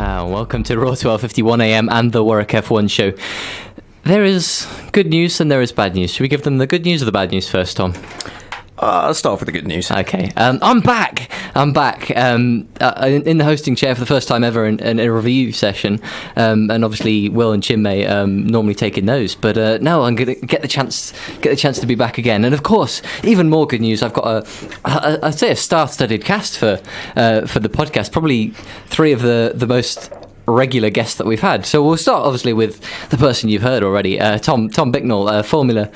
Welcome to Raw 12:51am and the Warwick F1 show. There is good news and there is bad news. Should we give them the good news or the bad news first, Tom? I'll start off with the good news. Okay. I'm back in the hosting chair for the first time ever in a review session, and obviously Will and Chinmay normally taking those, but now I'm going to get the chance to be back again. And of course, even more good news, I've got I'd say a star-studded cast for the podcast, probably three of the most regular guests that we've had. So we'll start obviously with the person you've heard already, Tom Bicknell, former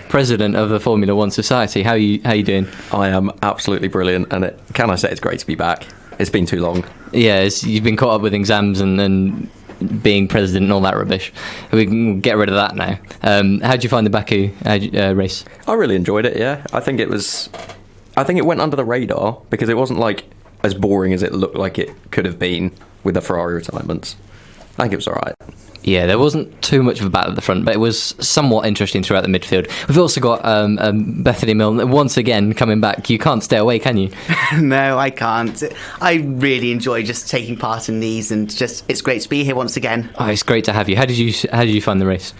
president of the Formula One Society. How you doing? I am absolutely brilliant, and can I say it's great to be back? It's been too long. Yeah, you've been caught up with exams and being president and all that rubbish. We can get rid of that now. How did you find the Baku race? I really enjoyed it. Yeah, I think it went under the radar because it wasn't like as boring as it looked like it could have been with the Ferrari retirements. I think it was all right. Yeah, there wasn't too much of a battle at the front, but it was somewhat interesting throughout the midfield. We've also got Bethany Milne once again coming back. You can't stay away, can you? No, I can't. I really enjoy just taking part in these, and it's great to be here once again. Oh, it's great to have you. How did you find the race?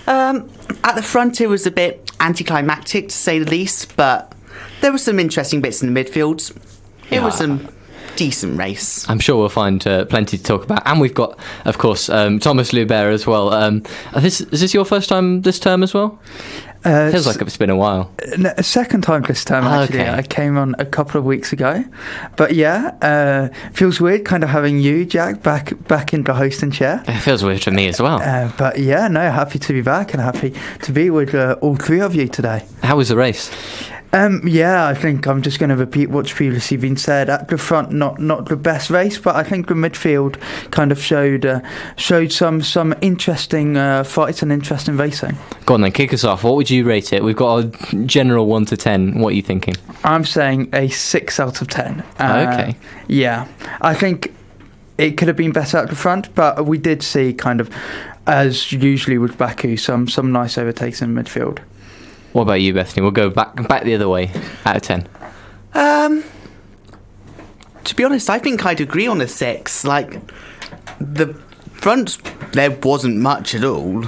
At the front, it was a bit anticlimactic to say the least, but there were some interesting bits in the midfield. It was a decent race. I'm sure we'll find plenty to talk about. And we've got, of course, Thomas Loubeyres as well. Is this your first time this term as well? Feels like it's been a while. Second time this term, actually. Okay. I came on a couple of weeks ago. But yeah, feels weird kind of having you, Jack, back in the hosting chair. It feels weird for me as well. But yeah, no, happy to be back and happy to be with all three of you today. How was the race? Yeah, I think I'm just going to repeat what's previously been said. At the front, not the best race, but I think the midfield kind of showed some interesting fights and interesting racing. Go on then, kick us off. What would you rate it? We've got a general 1 to 10. What are you thinking? I'm saying a 6 out of 10. Okay. Yeah, I think it could have been better at the front, but we did see kind of, as usually with Baku, some nice overtakes in midfield. What about you, Bethany? We'll go back the other way, out of 10. To be honest, I think I'd agree on a 6. Like, the front, there wasn't much at all,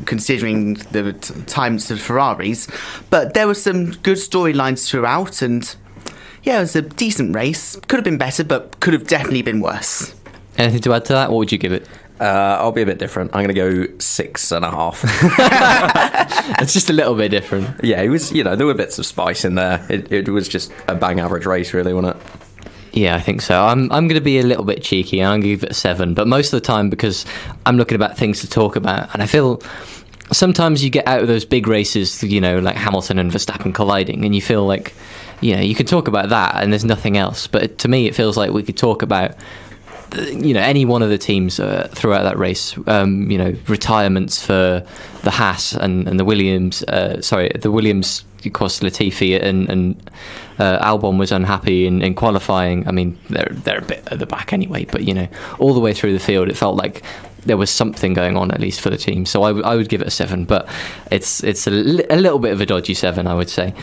considering the times of Ferraris, but there were some good storylines throughout, and yeah, it was a decent race. Could have been better, but could have definitely been worse. Anything to add to that? What would you give it? I'll be a bit different. I'm going to go 6.5. It's just a little bit different. Yeah, it was. There were bits of spice in there. It was just a bang average race, really, wasn't it? Yeah, I think so. I'm going to be a little bit cheeky. I'm going to give it a 7, but most of the time because I'm looking about things to talk about, and I feel sometimes you get out of those big races, like Hamilton and Verstappen colliding, and you feel like, you can talk about that, and there's nothing else. But to me, it feels like we could talk about any one of the teams throughout that race, retirements for the Haas and the Williams, the Williams, of course, Latifi and Albon was unhappy in qualifying. I mean, they're a bit at the back anyway, but all the way through the field, it felt like there was something going on, at least for the team. So I would give it a 7, but it's a little bit of a dodgy 7, I would say.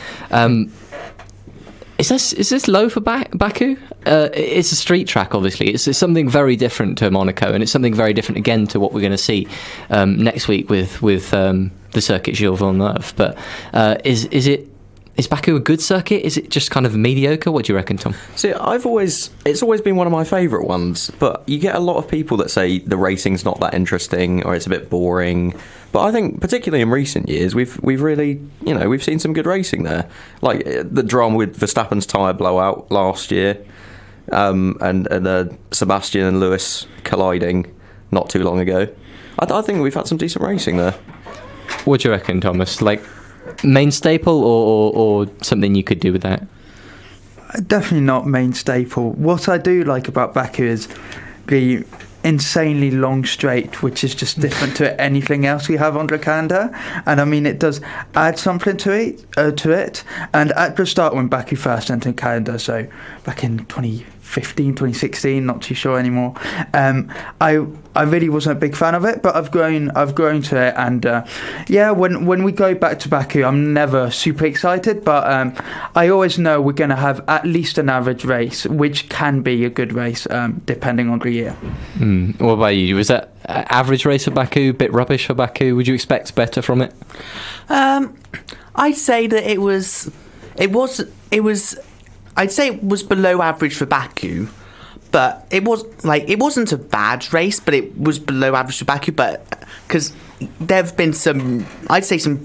Is this low for Baku? It's a street track, obviously. It's something very different to Monaco, and it's something very different again to what we're going to see next week with the circuit Gilles Villeneuve. But is Baku a good circuit? Is it just kind of mediocre? What do you reckon, Tom? See, it's always been one of my favourite ones, but you get a lot of people that say the racing's not that interesting or it's a bit boring. But I think, particularly in recent years, we've really, we've seen some good racing there. Like the drama with Verstappen's tyre blowout last year, and Sebastian and Lewis colliding not too long ago. I think we've had some decent racing there. What do you reckon, Thomas? Like main staple or something you could do with that? Definitely not main staple. What I do like about Baku is insanely long straight, which is just different to anything else we have on Dracanda. And I mean, it does add something to it. And at the start, when Baku first entered Canada, so back in 2015, 2016, not too sure anymore, I really wasn't a big fan of it, but I've grown to it. And when we go back to Baku, I'm never super excited, but I always know we're going to have at least an average race, which can be a good race depending on the year. What about you? Was that average race for Baku, bit rubbish for Baku? Would you expect better from it? I'd say that it was I'd say it was below average for Baku, but it wasn't a bad race, but it was below average for Baku. But because there have been some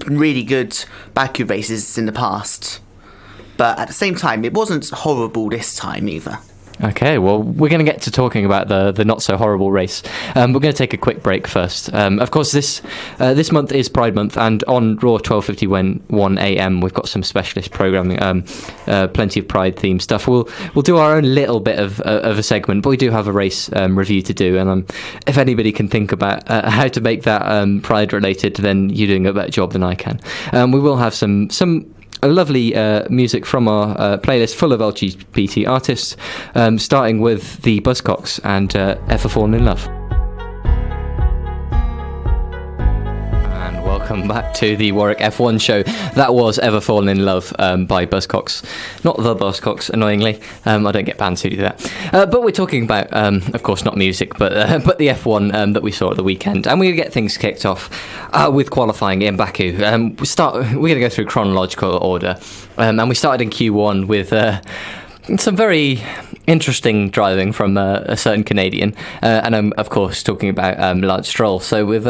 really good Baku races in the past, but at the same time, it wasn't horrible this time either. Okay, well, we're going to get to talking about the not-so-horrible race. We're going to take a quick break first. Of course, this month is Pride Month, and on Raw 12:51 a.m. we've got some specialist programming, plenty of Pride-themed stuff. We'll do our own little bit of a segment, but we do have a race review to do, and if anybody can think about how to make that Pride-related, then you're doing a better job than I can. We will have some lovely music from our playlist full of LGBT artists, starting with the Buzzcocks and Ever Fallen in Love. And welcome back to the Warwick F1 show. That was Ever Fallen in Love by Buzzcocks. Not the Buzzcocks, annoyingly. I don't get bands who do that. But we're talking about, of course, not music, but the F1 that we saw at the weekend. And we're going to get things kicked off with qualifying in Baku. We're going to go through chronological order. And we started in Q1 with some very interesting driving from a certain Canadian. And I'm, of course, talking about Lance Stroll. So with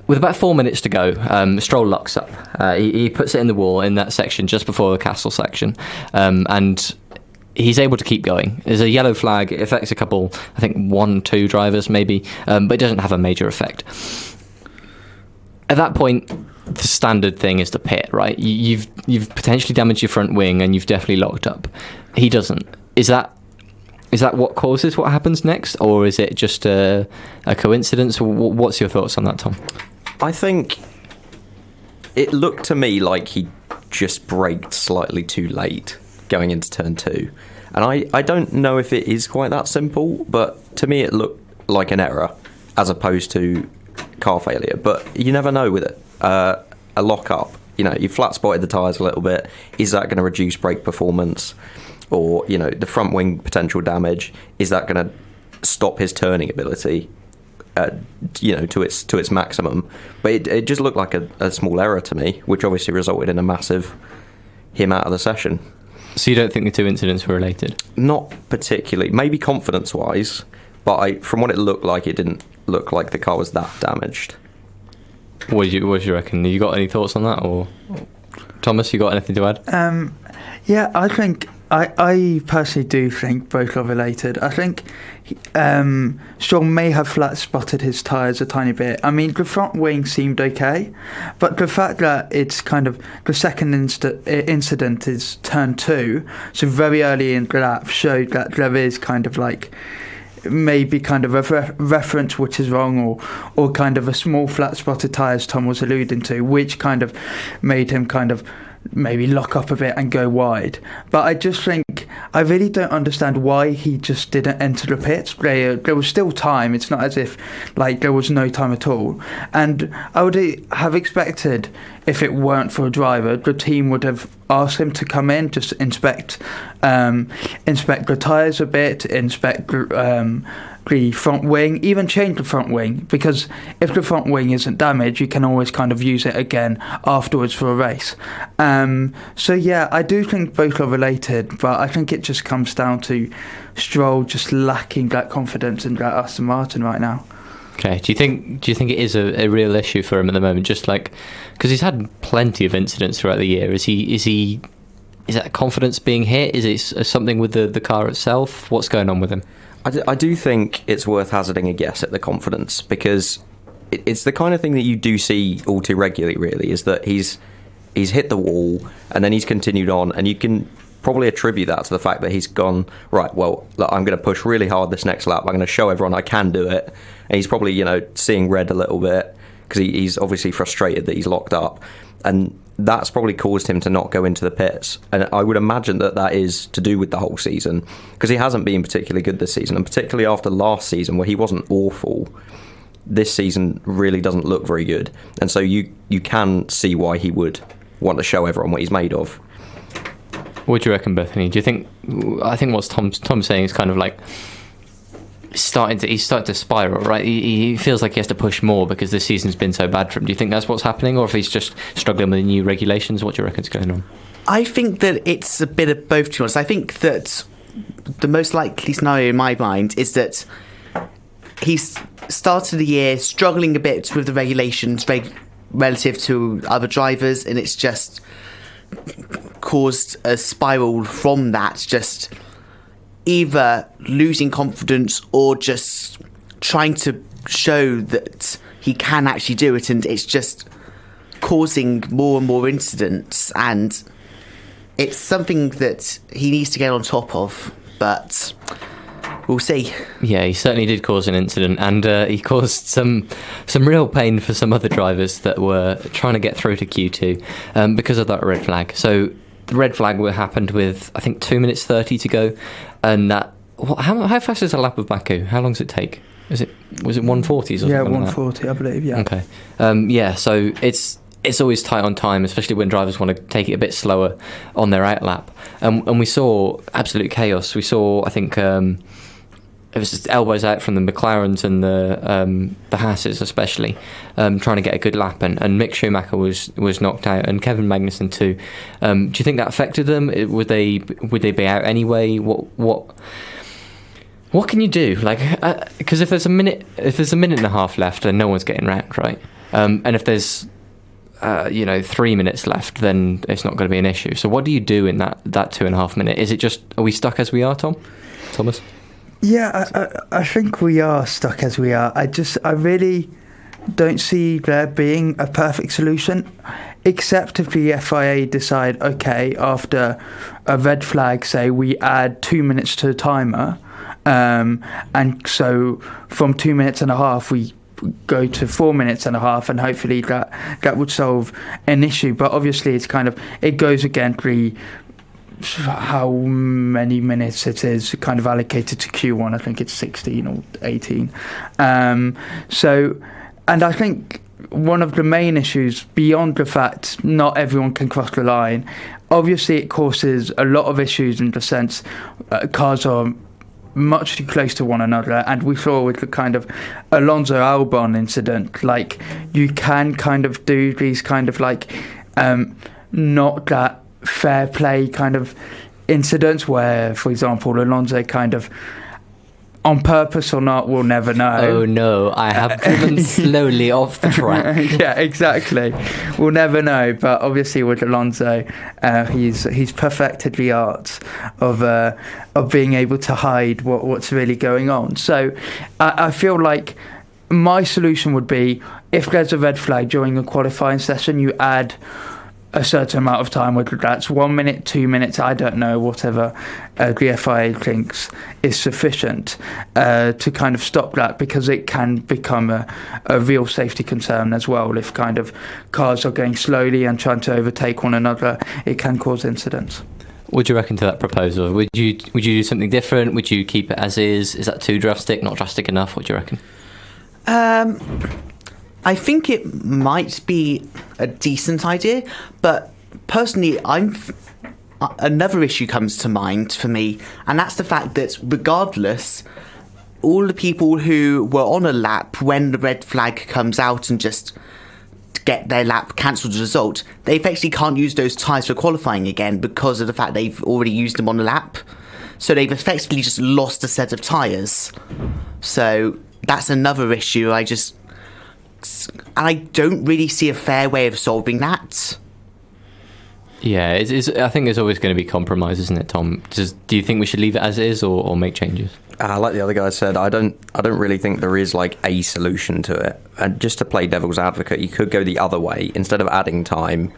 about 4 minutes to go, Stroll locks up. He puts it in the wall in that section just before the castle section. And he's able to keep going. There's a yellow flag. It affects a couple, I think 1-2 drivers maybe, but it doesn't have a major effect. At that point, the standard thing is the pit, right? You've potentially damaged your front wing and you've definitely locked up. He doesn't. Is that what causes what happens next, or is it just a coincidence? What's your thoughts on that, Tom? I think it looked to me like he just braked slightly too late going into turn 2. And I don't know if it is quite that simple, but to me it looked like an error as opposed to car failure. But you never know with it. A lock-up, you flat spotted the tyres a little bit. Is that going to reduce brake performance? Or, the front wing potential damage, is that going to stop his turning ability, to its maximum? But it just looked like a small error to me, which obviously resulted in a massive him out of the session. So you don't think the two incidents were related? Not particularly. Maybe confidence-wise, but from what it looked like, it didn't look like the car was that damaged. What do you reckon? You got any thoughts on that, or Thomas, you got anything to add? Yeah, I think I personally do think both are related. I think Stroll may have flat spotted his tyres a tiny bit. I mean, the front wing seemed okay, but the fact that it's kind of the second incident is turn 2, so very early in the lap, showed that there is kind of like maybe kind of a reference which is wrong, or kind of a small flat spotted tyre, as Tom was alluding to, which kind of made him kind of maybe lock up a bit and go wide. But I just think I really don't understand why he just didn't enter the pits. There was still time. It's not as if there was no time at all. And I would have expected, if it weren't for a driver, the team would have asked him to come in, just inspect the tyres a bit, inspect the front wing, even change the front wing, because if the front wing isn't damaged, you can always kind of use it again afterwards for a race. So yeah, I do think both are related, but I think it just comes down to Stroll just lacking that confidence in that Aston Martin right now. Okay, do you think it is a real issue for him at the moment? Just because he's had plenty of incidents throughout the year. Is that confidence being hit? Is it something with the car itself? What's going on with him? I do think it's worth hazarding a guess at the confidence, because it's the kind of thing that you do see all too regularly, really, is that he's hit the wall and then he's continued on, and you can probably attribute that to the fact that he's gone, right, well, look, I'm going to push really hard this next lap. I'm going to show everyone I can do it. And he's probably, seeing red a little bit because he's obviously frustrated that he's locked up. And that's probably caused him to not go into the pits. And I would imagine that is to do with the whole season, because he hasn't been particularly good this season. And particularly after last season, where he wasn't awful, this season really doesn't look very good. And so you can see why he would want to show everyone what he's made of. What do you reckon, Bethany? Do you think? I think what Tom's saying is kind of like he's starting to spiral, right? He feels like he has to push more because this season's been so bad for him. Do you think that's what's happening, or if he's just struggling with the new regulations? What do you reckon's going on? I think that it's a bit of both, to be honest. I think that the most likely scenario in my mind is that he's started the year struggling a bit with the regulations relative to other drivers, and it's just caused a spiral from that, just either losing confidence or just trying to show that he can actually do it, and it's just causing more and more incidents, and it's something that he needs to get on top of, but we'll see. Yeah, he certainly did cause an incident, and he caused some real pain for some other drivers that were trying to get through to Q2 because of that red flag. So the red flag happened with, I think, 2 minutes 30 to go, and that. How fast is a lap of Baku? How long does it take? Was it 140s or something? Yeah, like 140, I believe. Yeah. Okay. So it's always tight on time, especially when drivers want to take it a bit slower on their out lap. And we saw absolute chaos. We saw, I think, it was just elbows out from the McLarens and the Haas's especially, trying to get a good lap, and Mick Schumacher was knocked out, and Kevin Magnussen too. Do you think that affected them? Would they be out anyway? What can you do? Like, because if there's a minute and a half left, then no one's getting wrecked, right? And if there's 3 minutes left, then it's not going to be an issue. So what do you do in that 2.5 minute? Is it just, are we stuck as we are, Thomas? Yeah, I think we are stuck as we are. I really don't see there being a perfect solution, except if the FIA decide, okay, after a red flag, say we add 2 minutes to the timer, and so from 2 minutes and a half we go to 4 minutes and a half, and hopefully that would solve an issue. But obviously it goes against how many minutes it is kind of allocated to Q1. I think it's 16 or 18. And I think one of the main issues, beyond the fact not everyone can cross the line, obviously it causes a lot of issues in the sense cars are much too close to one another, and we saw with the kind of Alonso Albon incident, like you can kind of do these kind of like not that fair play kind of incidents where, for example, Alonso kind of on purpose or not, we'll never know. Oh no, I have driven slowly off the track. Yeah, exactly. We'll never know. But obviously with Alonso, he's perfected the art of being able to hide what's really going on. So I feel like my solution would be, if there's a red flag during a qualifying session, you add a certain amount of time, whether that's 1 minute, 2 minutes, I don't know, whatever the FIA thinks is sufficient to kind of stop that, because it can become a real safety concern as well. If kind of cars are going slowly and trying to overtake one another, it can cause incidents. What do you reckon to that proposal? Would you do something different? Would you keep it as is? Is that too drastic? Not drastic enough? What do you reckon? I think it might be a decent idea, but personally, another issue comes to mind for me, and that's the fact that regardless, all the people who were on a lap when the red flag comes out and just get their lap cancelled as a result, they effectively can't use those tyres for qualifying again because of the fact they've already used them on the lap. So they've effectively just lost a set of tyres. So that's another issue. I don't really see a fair way of solving that. Yeah, I think there's always going to be compromise, isn't it, Tom? Do you think we should leave it as is or make changes? Like the other guy said, I don't really think there is like a solution to it. And just to play devil's advocate, you could go the other way. Instead of adding time,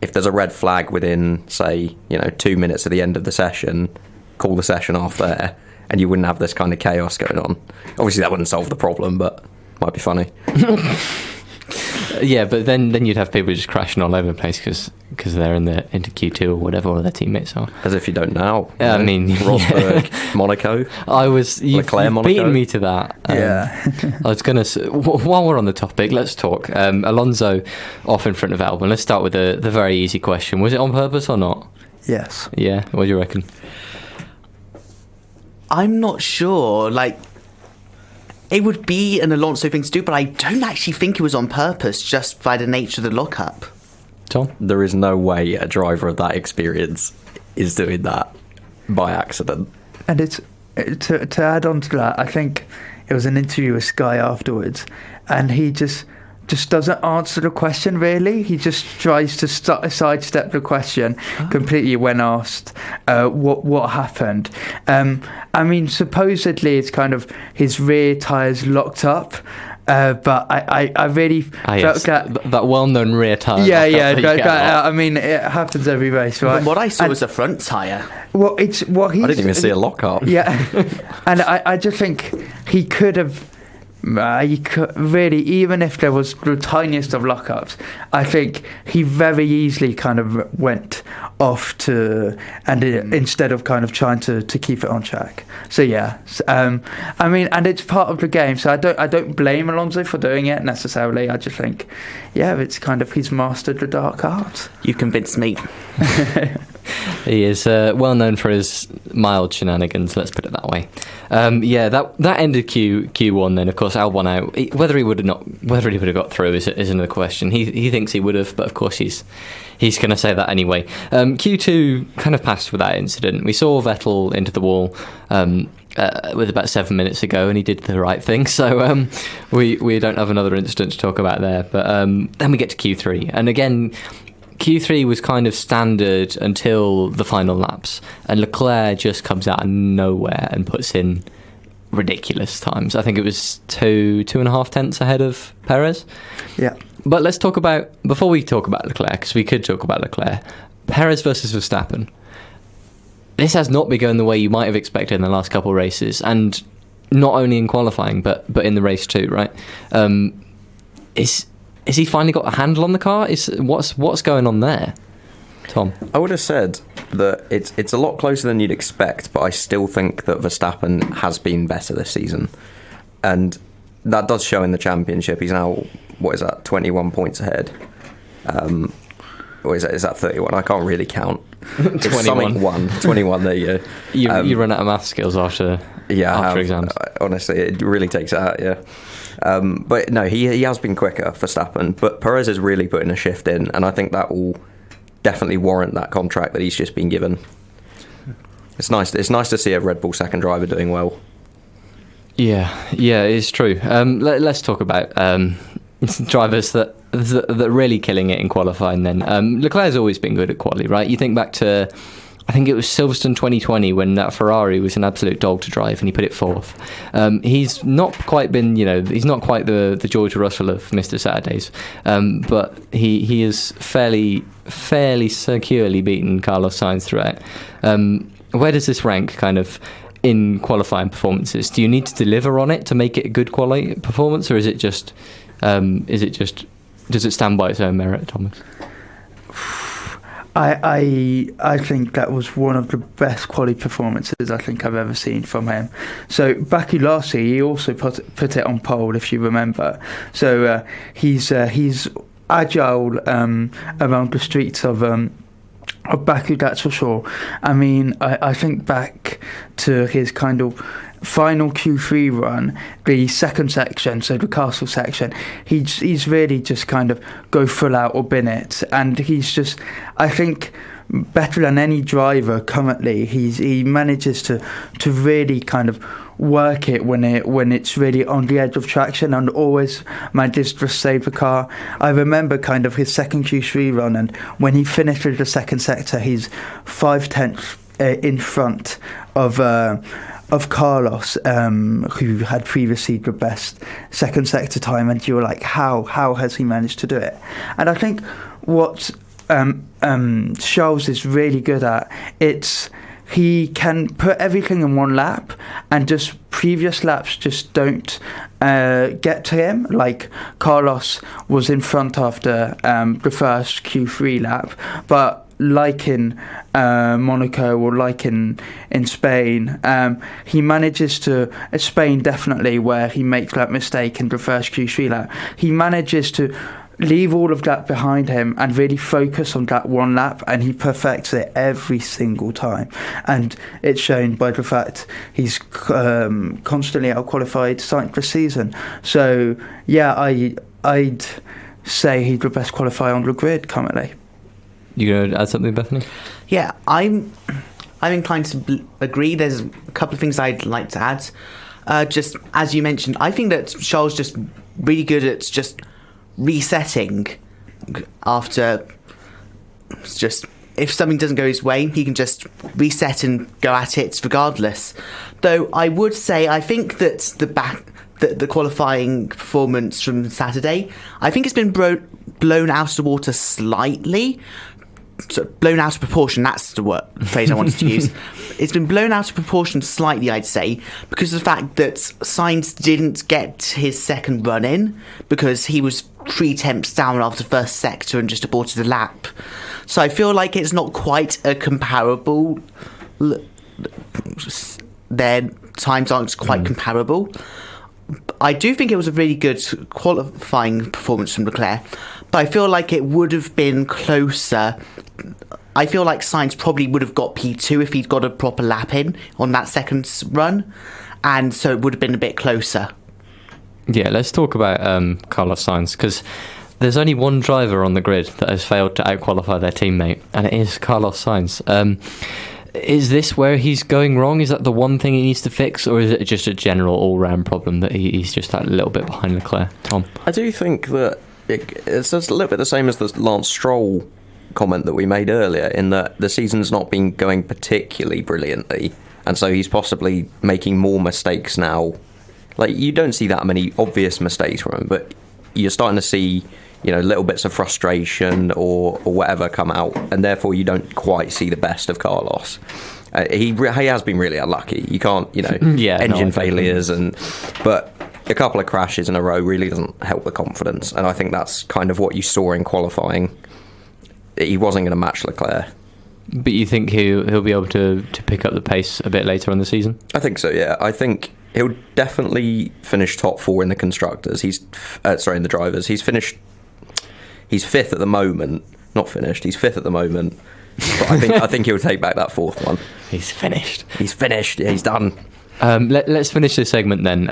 if there's a red flag within, say, 2 minutes of the end of the session, call the session off there, and you wouldn't have this kind of chaos going on. Obviously, that wouldn't solve the problem, but might be funny. Yeah, but then you'd have people just crashing all over the place because they're into Q2 or whatever, or their teammates are. As if you don't now. I mean, Rosberg, Monaco. You've beaten me to that. I was going to, while we're on the topic, let's talk. Alonso off in front of Albon. Let's start with the very easy question. Was it on purpose or not? Yes. Yeah, what do you reckon? I'm not sure. It would be an Alonso thing to do, but I don't actually think it was on purpose, just by the nature of the lockup. Tom? There is no way a driver of that experience is doing that by accident. And to add on to that, I think it was an interview with Sky afterwards, and he just doesn't answer the question really. He just tries to sidestep the question completely when asked what happened. I mean, supposedly it's kind of his rear tyres locked up. But I really felt that well-known rear tyre. I mean, it happens every race, right? But what I saw was a front tyre. Well, I didn't even see a lock-up. Yeah, and I just think he could have. He could, really, even if there was the tiniest of lockups, I think he very easily kind of went off instead of kind of trying to keep it on track. So yeah, I mean, and it's part of the game. So I don't blame Alonso for doing it necessarily. I just think, yeah, it's kind of he's mastered the dark art. You convinced me. He is well known for his mild shenanigans, let's put it that way. That ended Q1 then. Of course, Albon out. Whether he would have got through is another question. He thinks he would have, but of course he's going to say that anyway. Q2 kind of passed without incident. We saw Vettel into the wall with about 7 minutes ago, and he did the right thing. So we don't have another incident to talk about there. But then we get to Q3, and again, Q3 was kind of standard until the final laps, and Leclerc just comes out of nowhere and puts in ridiculous times. I think it was 2.5 tenths ahead of Perez. Yeah. But let's talk about, before we talk about Leclerc, because we could talk about Leclerc, Perez versus Verstappen. This has not been going the way you might have expected in the last couple of races, and not only in qualifying, but in the race too, right? Is he finally got a handle on the car? What's going on there, Tom? I would have said that it's a lot closer than you'd expect, but I still think that Verstappen has been better this season, and that does show in the championship. He's now, 21 points ahead, or is that 31? I can't really count. It's 21. 21. There you go. You run out of math skills after exams. Honestly, it really takes it out. Yeah. But no, he has been quicker, Verstappen, but Perez is really putting a shift in, and I think that will definitely warrant that contract that he's just been given. It's nice to see a Red Bull second driver doing well. Yeah, it's true. Let's talk about drivers that really killing it in qualifying then. Leclerc's always been good at quali, right? You think back to, I think it was Silverstone 2020 when that Ferrari was an absolute dog to drive and he put it fourth. He's not quite been, he's not quite the George Russell of Mr. Saturdays, but he is fairly securely beaten Carlos Sainz throughout. Where does this rank kind of in qualifying performances? Do you need to deliver on it to make it a good quality performance, or is it just does it stand by its own merit, Thomas? I think that was one of the best quality performances I think I've ever seen from him. So Baku last year, he also put it on pole, if you remember. So he's agile around the streets of Baku, that's for sure. I mean, I think back to his kind of final Q3 run, the second section, so the castle section, he's really just kind of go full out or bin it, and he's just, I think, better than any driver currently. He manages to really kind of work it when it's really on the edge of traction, and always manages to save the car. I remember kind of his second Q3 run, and when he finished with the second sector, he's 5 tenths in front of Carlos, who had previously the best second sector time, and you were like, how has he managed to do it? And I think what Charles is really good at, he can put everything in one lap, and just previous laps just don't get to him. Like Carlos was in front after the first Q3 lap, but like in Monaco or like in Spain, he manages to, Spain definitely, where he makes that mistake in the first Q3 lap, he manages to leave all of that behind him and really focus on that one lap, and he perfects it every single time, and it's shown by the fact he's constantly out-qualified Sainz this season. So yeah, I'd say he's the best qualifier on the grid currently. You going to add something, Bethany? Yeah, I'm inclined to agree. There's a couple of things I'd like to add. Just as you mentioned, I think that Charles just really good at just resetting after, just if something doesn't go his way, he can just reset and go at it regardless. Though I would say I think that the qualifying performance from Saturday, I think it's been blown out of the water slightly. So blown out of proportion, that's the phrase I wanted to use. It's been blown out of proportion slightly, I'd say, because of the fact that Sainz didn't get his second run in, because he was 3 tenths down after the first sector and just aborted the lap. So I feel like it's not quite a comparable. Their times aren't quite comparable. I do think it was a really good qualifying performance from Leclerc, but I feel like it would have been closer. I feel like Sainz probably would have got P2 if he'd got a proper lap in on that second run, and so it would have been a bit closer. Yeah, let's talk about Carlos Sainz, because there's only one driver on the grid that has failed to out-qualify their teammate, and it is Carlos Sainz. Is this where he's going wrong? Is that the one thing he needs to fix, or is it just a general all-round problem that he's just a little bit behind Leclerc? Tom? I do think that it's just a little bit the same as the Lance Stroll comment that we made earlier, in that the season's not been going particularly brilliantly, and so he's possibly making more mistakes now. Like, you don't see that many obvious mistakes from him, but you're starting to see, little bits of frustration or whatever come out, and therefore you don't quite see the best of Carlos. He has been really unlucky. You can't, engine failures, but a couple of crashes in a row really doesn't help the confidence, and I think that's kind of what you saw in qualifying. He wasn't going to match Leclerc. But you think he'll be able to pick up the pace a bit later on the season? I think so, yeah. I think he'll definitely finish top 4 in the constructors. He's in the drivers. He's fifth at the moment. Not finished. He's fifth at the moment. But I think he'll take back that 4th one. He's finished. Yeah, he's done. Let's finish this segment then.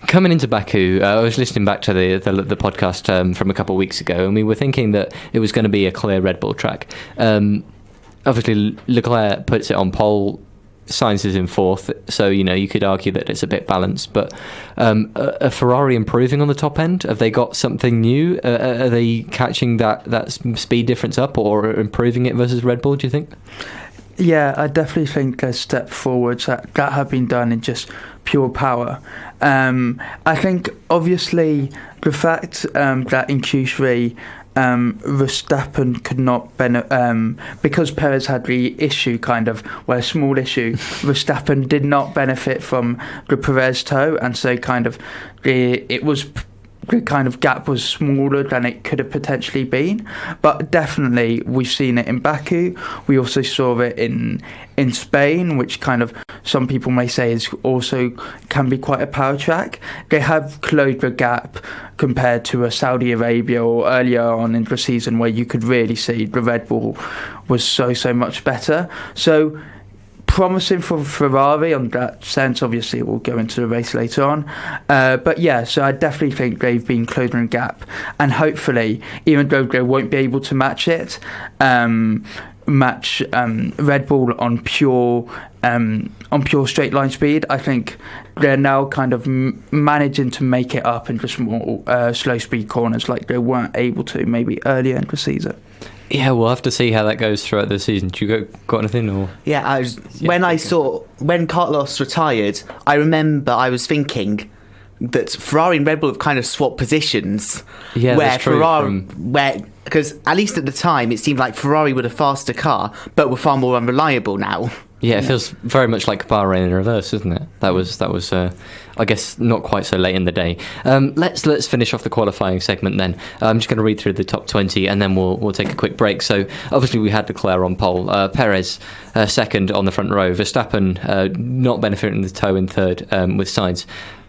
Coming into Baku, I was listening back to the podcast from a couple of weeks ago, and we were thinking that it was going to be a clear Red Bull track. Obviously, Leclerc puts it on pole. Sainz is in 4th, so you could argue that it's a bit balanced. But are Ferrari improving on the top end? Have they got something new? Are they catching that speed difference up, or improving it versus Red Bull, do you think? Yeah, I definitely think there's step forwards that have been done in just pure power. I think, obviously, the fact that in Q3 Verstappen could not benefit, because Perez had the issue, a small issue, Verstappen did not benefit from the Perez toe, and so the kind of gap was smaller than it could have potentially been. But definitely we've seen it in Baku. We also saw it in Spain, which some people may say is also can be quite a power track. They have closed the gap compared to a Saudi Arabia or earlier on in the season, where you could really see the Red Bull was so much better. So promising for Ferrari on that sense. Obviously, we'll go into the race later on. But yeah, so I definitely think they've been closing a gap. And hopefully, even though they won't be able to match it, match Red Bull on pure straight line speed, I think they're now managing to make it up in just more slow speed corners like they weren't able to maybe earlier in the season. Yeah, we'll have to see how that goes throughout the season. Do you got anything? Or when Carlos retired, I remember I was thinking that Ferrari and Red Bull have kind of swapped positions. Yeah, where that's true. where because at least at the time it seemed like Ferrari were a faster car, but were far more unreliable now. Yeah, it feels very much like Bahrain in reverse, isn't it? That was I guess, not quite so late in the day. Let's finish off the qualifying segment then. I'm just going to read through the top 20 and then we'll take a quick break. So obviously we had Leclerc on pole, Perez second on the front row, Verstappen not benefiting the toe in third with Sainz.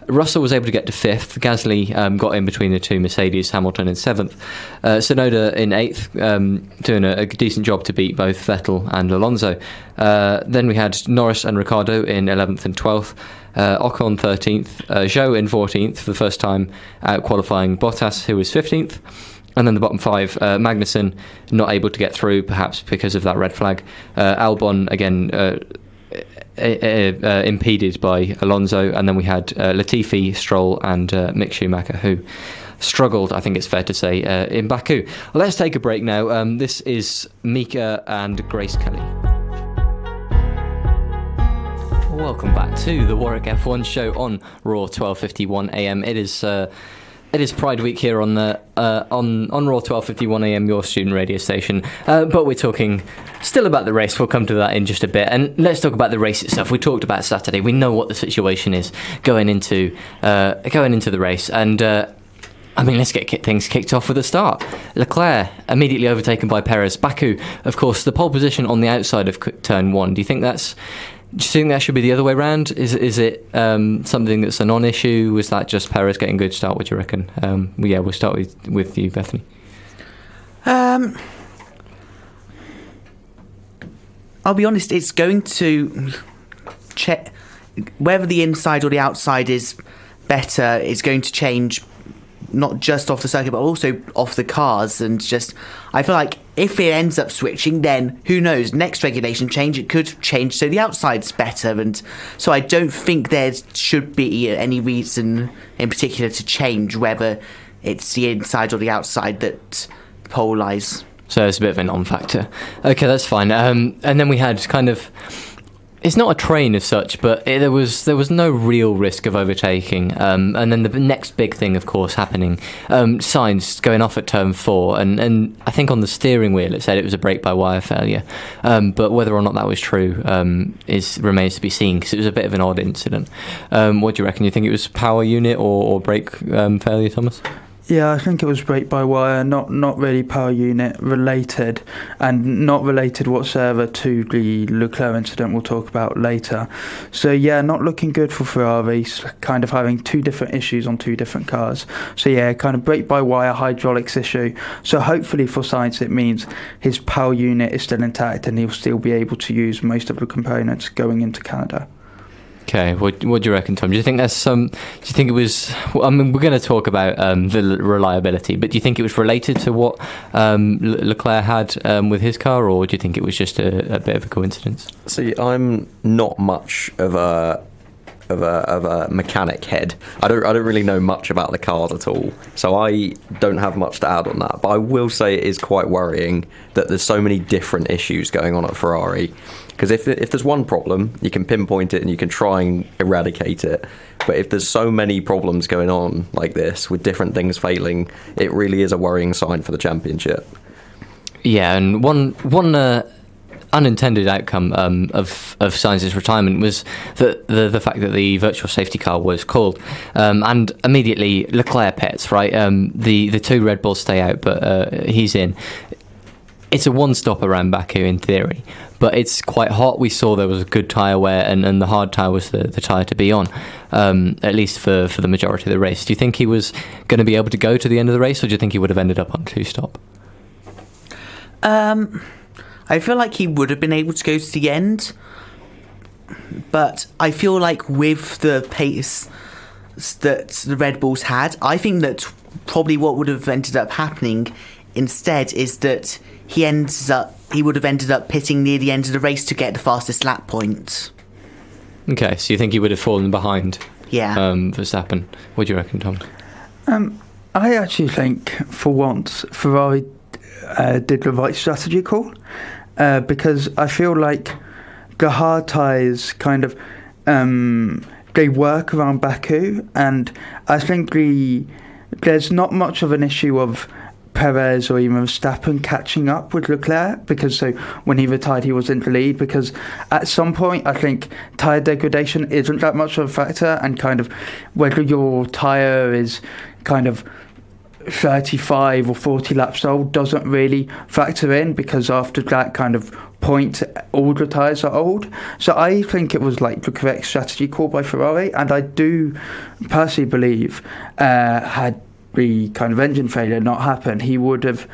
Russell was able to get to fifth. Gasly got in between the two Mercedes, Hamilton in seventh. Tsunoda in eighth, doing a decent job to beat both Vettel and Alonso. Then we had Norris and Ricciardo in 11th and 12th. Ocon 13th. Zhou in 14th for the first time out qualifying Bottas, who was 15th. And then the bottom five, Magnussen not able to get through, perhaps because of that red flag. Albon, again, impeded by Alonso, and then we had Latifi, Stroll and Mick Schumacher, who struggled, I think it's fair to say, in Baku. Let's take a break now. This is Mika and Grace Kelly. Welcome back to the Warwick F1 show on Raw 12:51 AM. It is Pride Week here on the on Raw 12:51 AM, your student radio station. But we're talking still about the race. We'll come to that in just a bit. And let's talk about the race itself. We talked about Saturday. We know what the situation is going into the race. And let's get things kicked off with a start. Leclerc immediately overtaken by Perez. Baku, of course, the pole position on the outside of turn one. Do you think that should be the other way around? Is it something that's a non-issue? Was that just Perez getting a good start? What do you reckon? We'll start with you, Bethany. I'll be honest, it's going to check whether the inside or the outside is better. It's going to change not just off the circuit but also off the cars, and just I feel like if it ends up switching, then who knows, next regulation change it could change so the outside's better, and so I don't think there should be any reason in particular to change whether it's the inside or the outside that pole lies. So it's a bit of a non-factor. Okay, that's fine. And then we had kind of, it's not a train as such, but there was no real risk of overtaking. And then the next big thing, of course, happening, Sainz going off at turn 4, and I think on the steering wheel it said it was a brake-by-wire failure. But whether or not that was true remains to be seen, because it was a bit of an odd incident. What do you reckon? You think it was power unit or brake failure, Thomas? Yeah, I think it was brake-by-wire, not really power unit related, and not related whatsoever to the Leclerc incident we'll talk about later. So yeah, not looking good for Ferrari, kind of having two different issues on two different cars. So yeah, kind of brake-by-wire hydraulics issue. So hopefully for Sainz it means his power unit is still intact and he'll still be able to use most of the components going into Canada. Okay, what do you reckon, Tom? Do you think it was? Well, we're going to talk about the reliability, but do you think it was related to what Leclerc had with his car, or do you think it was just a bit of a coincidence? See, I'm not much of a mechanic head. I don't really know much about the cars at all, so I don't have much to add on that. But I will say it is quite worrying that there's so many different issues going on at Ferrari. Because if there's one problem, you can pinpoint it and you can try and eradicate it. But if there's so many problems going on like this, with different things failing, it really is a worrying sign for the championship. Yeah, and one unintended outcome of Sainz's retirement was the fact that the virtual safety car was called, and immediately Leclerc pits, right? The two Red Bulls stay out, but he's in. It's a one-stop around Baku in theory, but it's quite hot. We saw there was a good tyre wear, and the hard tyre was the tyre to be on, at least for the majority of the race. Do you think he was going to be able to go to the end of the race, or do you think he would have ended up on two-stop? I feel like he would have been able to go to the end, but I feel like with the pace that the Red Bulls had, I think that probably what would have ended up happening instead is that he would have ended up pitting near the end of the race to get the fastest lap point. Okay, so you think he would have fallen behind? Yeah. Verstappen. What do you reckon, Tom? I actually think, for once, Ferrari did the right strategy call, because I feel like the hard tyres kind of they work around Baku, and I think there's not much of an issue of Perez or even Verstappen catching up with Leclerc, because so when he retired he was in the lead, because at some point I think tyre degradation isn't that much of a factor, and kind of whether your tyre is kind of 35 or 40 laps old doesn't really factor in, because after that kind of point all the tyres are old. So I think it was like the correct strategy call by Ferrari, and I do personally believe had the kind of engine failure not happened, he would have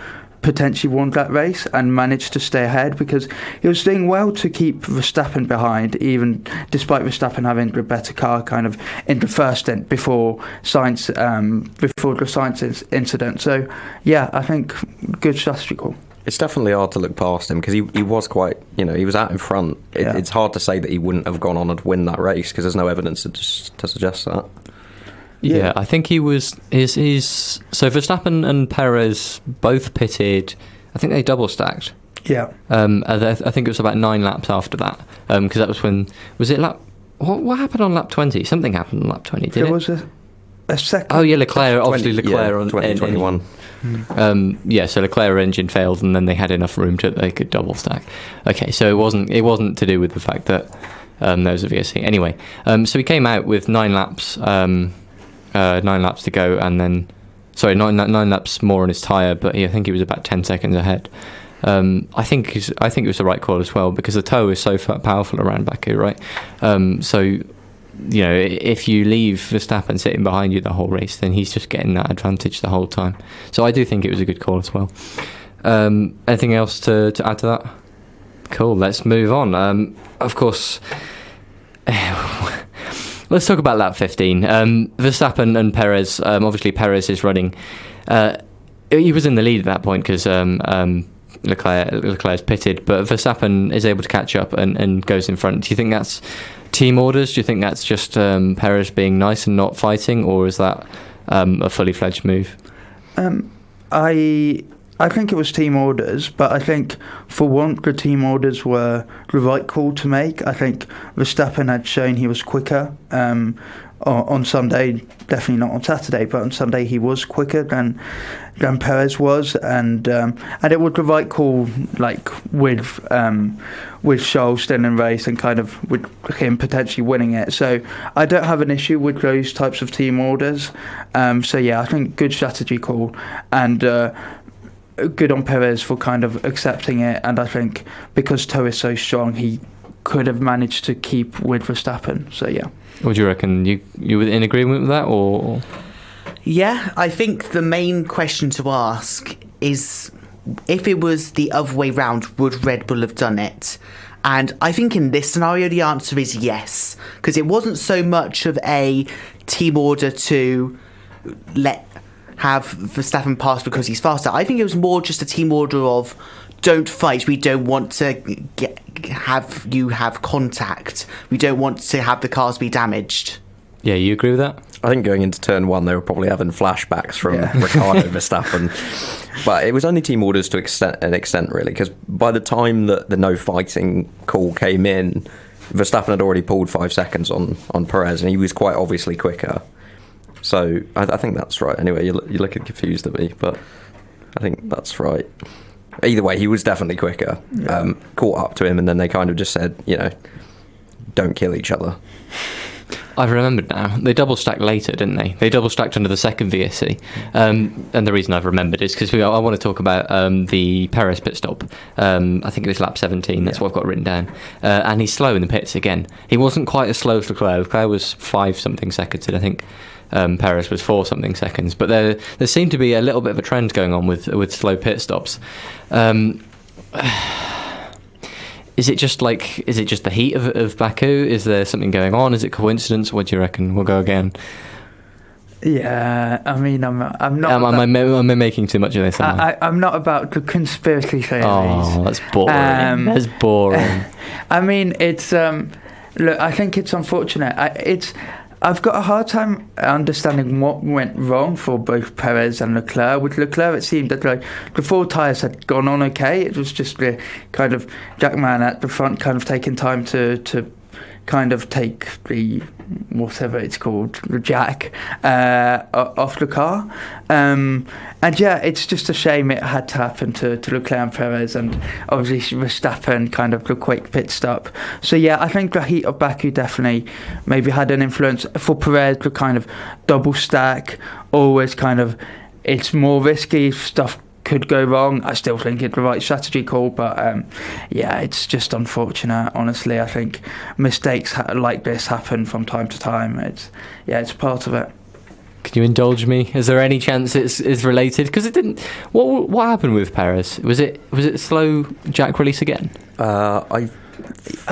potentially won that race and managed to stay ahead, because he was doing well to keep Verstappen behind, even despite Verstappen having the better car kind of in the first stint before the Sainz incident. So yeah, I think good strategy call. It's definitely hard to look past him, because he was quite, he was out in front. It's hard to say that he wouldn't have gone on and win that race, because there's no evidence to suggest that. Yeah, I think he was. So Verstappen and Perez both pitted. I think they double stacked. Yeah. I think it was about 9 laps after that, because that was when. Was it lap? What happened on lap 20? Something happened on lap 20. Did there was a second. Oh yeah, Leclerc. Obviously, Leclerc on 2021. So Leclerc engine failed, and then they had enough room they could double stack. Okay, so it wasn't to do with the fact that there was a VSC. Anyway, so he came out with 9 laps. 9 laps to go, and then 9 laps more on his tyre, but I think he was about 10 seconds ahead. I think it was the right call as well, because the tow is so powerful around Baku, right? So if you leave Verstappen sitting behind you the whole race, then he's just getting that advantage the whole time. So I do think it was a good call as well. Anything else to add to that? Cool, let's move on. Of course. Let's talk about lap 15. Verstappen and Perez. Obviously, Perez is running. He was in the lead at that point because Leclerc's pitted, but Verstappen is able to catch up and goes in front. Do you think that's team orders? Do you think that's just Perez being nice and not fighting, or is that a fully fledged move? I think it was team orders, but I think for once the team orders were the right call to make. I think Verstappen had shown he was quicker on Sunday, definitely not on Saturday, but on Sunday he was quicker than Perez was, and it was the right call, like with Charles still in race and kind of with him potentially winning it. So I don't have an issue with those types of team orders. So yeah, I think good strategy call, and good on Perez for kind of accepting it, and I think because Toe is so strong, he could have managed to keep with Verstappen. So yeah. What do you reckon? You were in agreement with that, or? Yeah, I think the main question to ask is, if it was the other way round, would Red Bull have done it? And I think in this scenario the answer is yes, because it wasn't so much of a team order to have Verstappen pass because he's faster. I think it was more just a team order of, don't fight, we don't want to have you have contact, we don't want to have the cars be damaged. Yeah, you agree with that? I think going into turn 1 they were probably having flashbacks from Ricciardo Verstappen, but it was only team orders to an extent really, because by the time that the no fighting call came in, Verstappen had already pulled 5 seconds on Perez, and he was quite obviously quicker. So I think that's right. Anyway, you're looking confused at me, but I think that's right. Either way, he was definitely quicker. Yeah. Caught up to him, and then they kind of just said, don't kill each other. I've remembered now. They double stacked later, didn't they? They double stacked under the second VSC. And the reason I've remembered is because I want to talk about the Perez pit stop. I think it was lap 17. That's what I've got written down. And he's slow in the pits again. He wasn't quite as slow as Leclerc. Leclerc was 5-something seconds, and I think Perez was 4-something seconds. But there seemed to be a little bit of a trend going on with slow pit stops. Is it just the heat of Baku? Is there something going on? Is it coincidence? What do you reckon? We'll go again. Yeah, I mean, I'm not. Am I making too much of this? I'm not about the conspiracy theories. Oh, that's boring. That's boring. I mean, it's look. I think it's unfortunate. I've got a hard time understanding what went wrong for both Perez and Leclerc. With Leclerc, it seemed that the 4 tyres had gone on okay. It was just the kind of Jackman at the front kind of taking time to kind of take the whatever it's called, the jack, off the car. And yeah, it's just a shame it had to happen to Leclerc and Perez, and obviously Verstappen kind of the quick pit stop. So yeah, I think the heat of Baku definitely maybe had an influence. For Perez, the kind of double stack, always kind of, it's more risky, stuff could go wrong. I still think it's the right strategy call, but yeah, it's just unfortunate. Honestly, I think mistakes like this happen from time to time. It's part of it. Can you indulge me? Is there any chance it's related? Because it didn't. What happened with Perez? Was it slow jack release again? I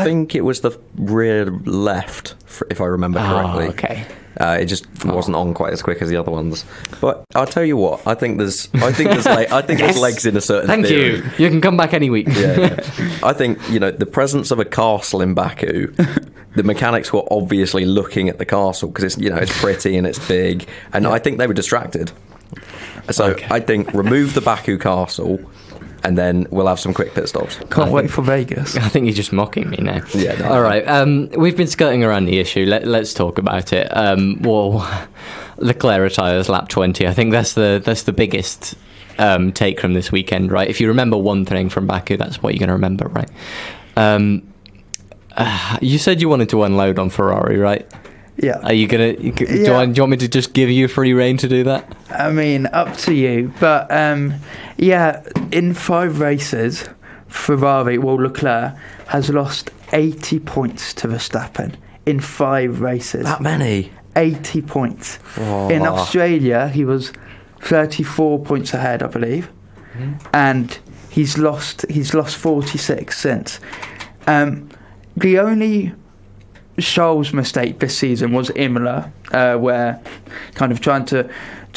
think it was the rear left, if I remember correctly. Okay. It just wasn't on quite as quick as the other ones. But I'll tell you what, I think there's legs in a certain Thank theory. you. You can come back any week. Yeah. I think, the presence of a castle in Baku, the mechanics were obviously looking at the castle because it's pretty and it's big, and I think they were distracted. So Okay. I think remove the Baku castle, and then we'll have some quick pit stops. Can't wait for Vegas. I think you're just mocking me now. Yeah. No, All right. We've been skirting around the issue. Let's talk about it. Leclerc retires lap 20. I think that's the biggest take from this weekend, right? If you remember one thing from Baku, that's what you're going to remember, right? You said you wanted to unload on Ferrari, right? Yeah. Are you gonna? Do you want me to just give you free reign to do that? I mean, up to you. But yeah, in 5 races, Leclerc has lost 80 points to Verstappen in 5 races. That many? 80 points. Oh. In Australia, he was 34 points ahead, I believe, and he's lost 46 since. The only Charles' mistake this season was Imola, where kind of trying to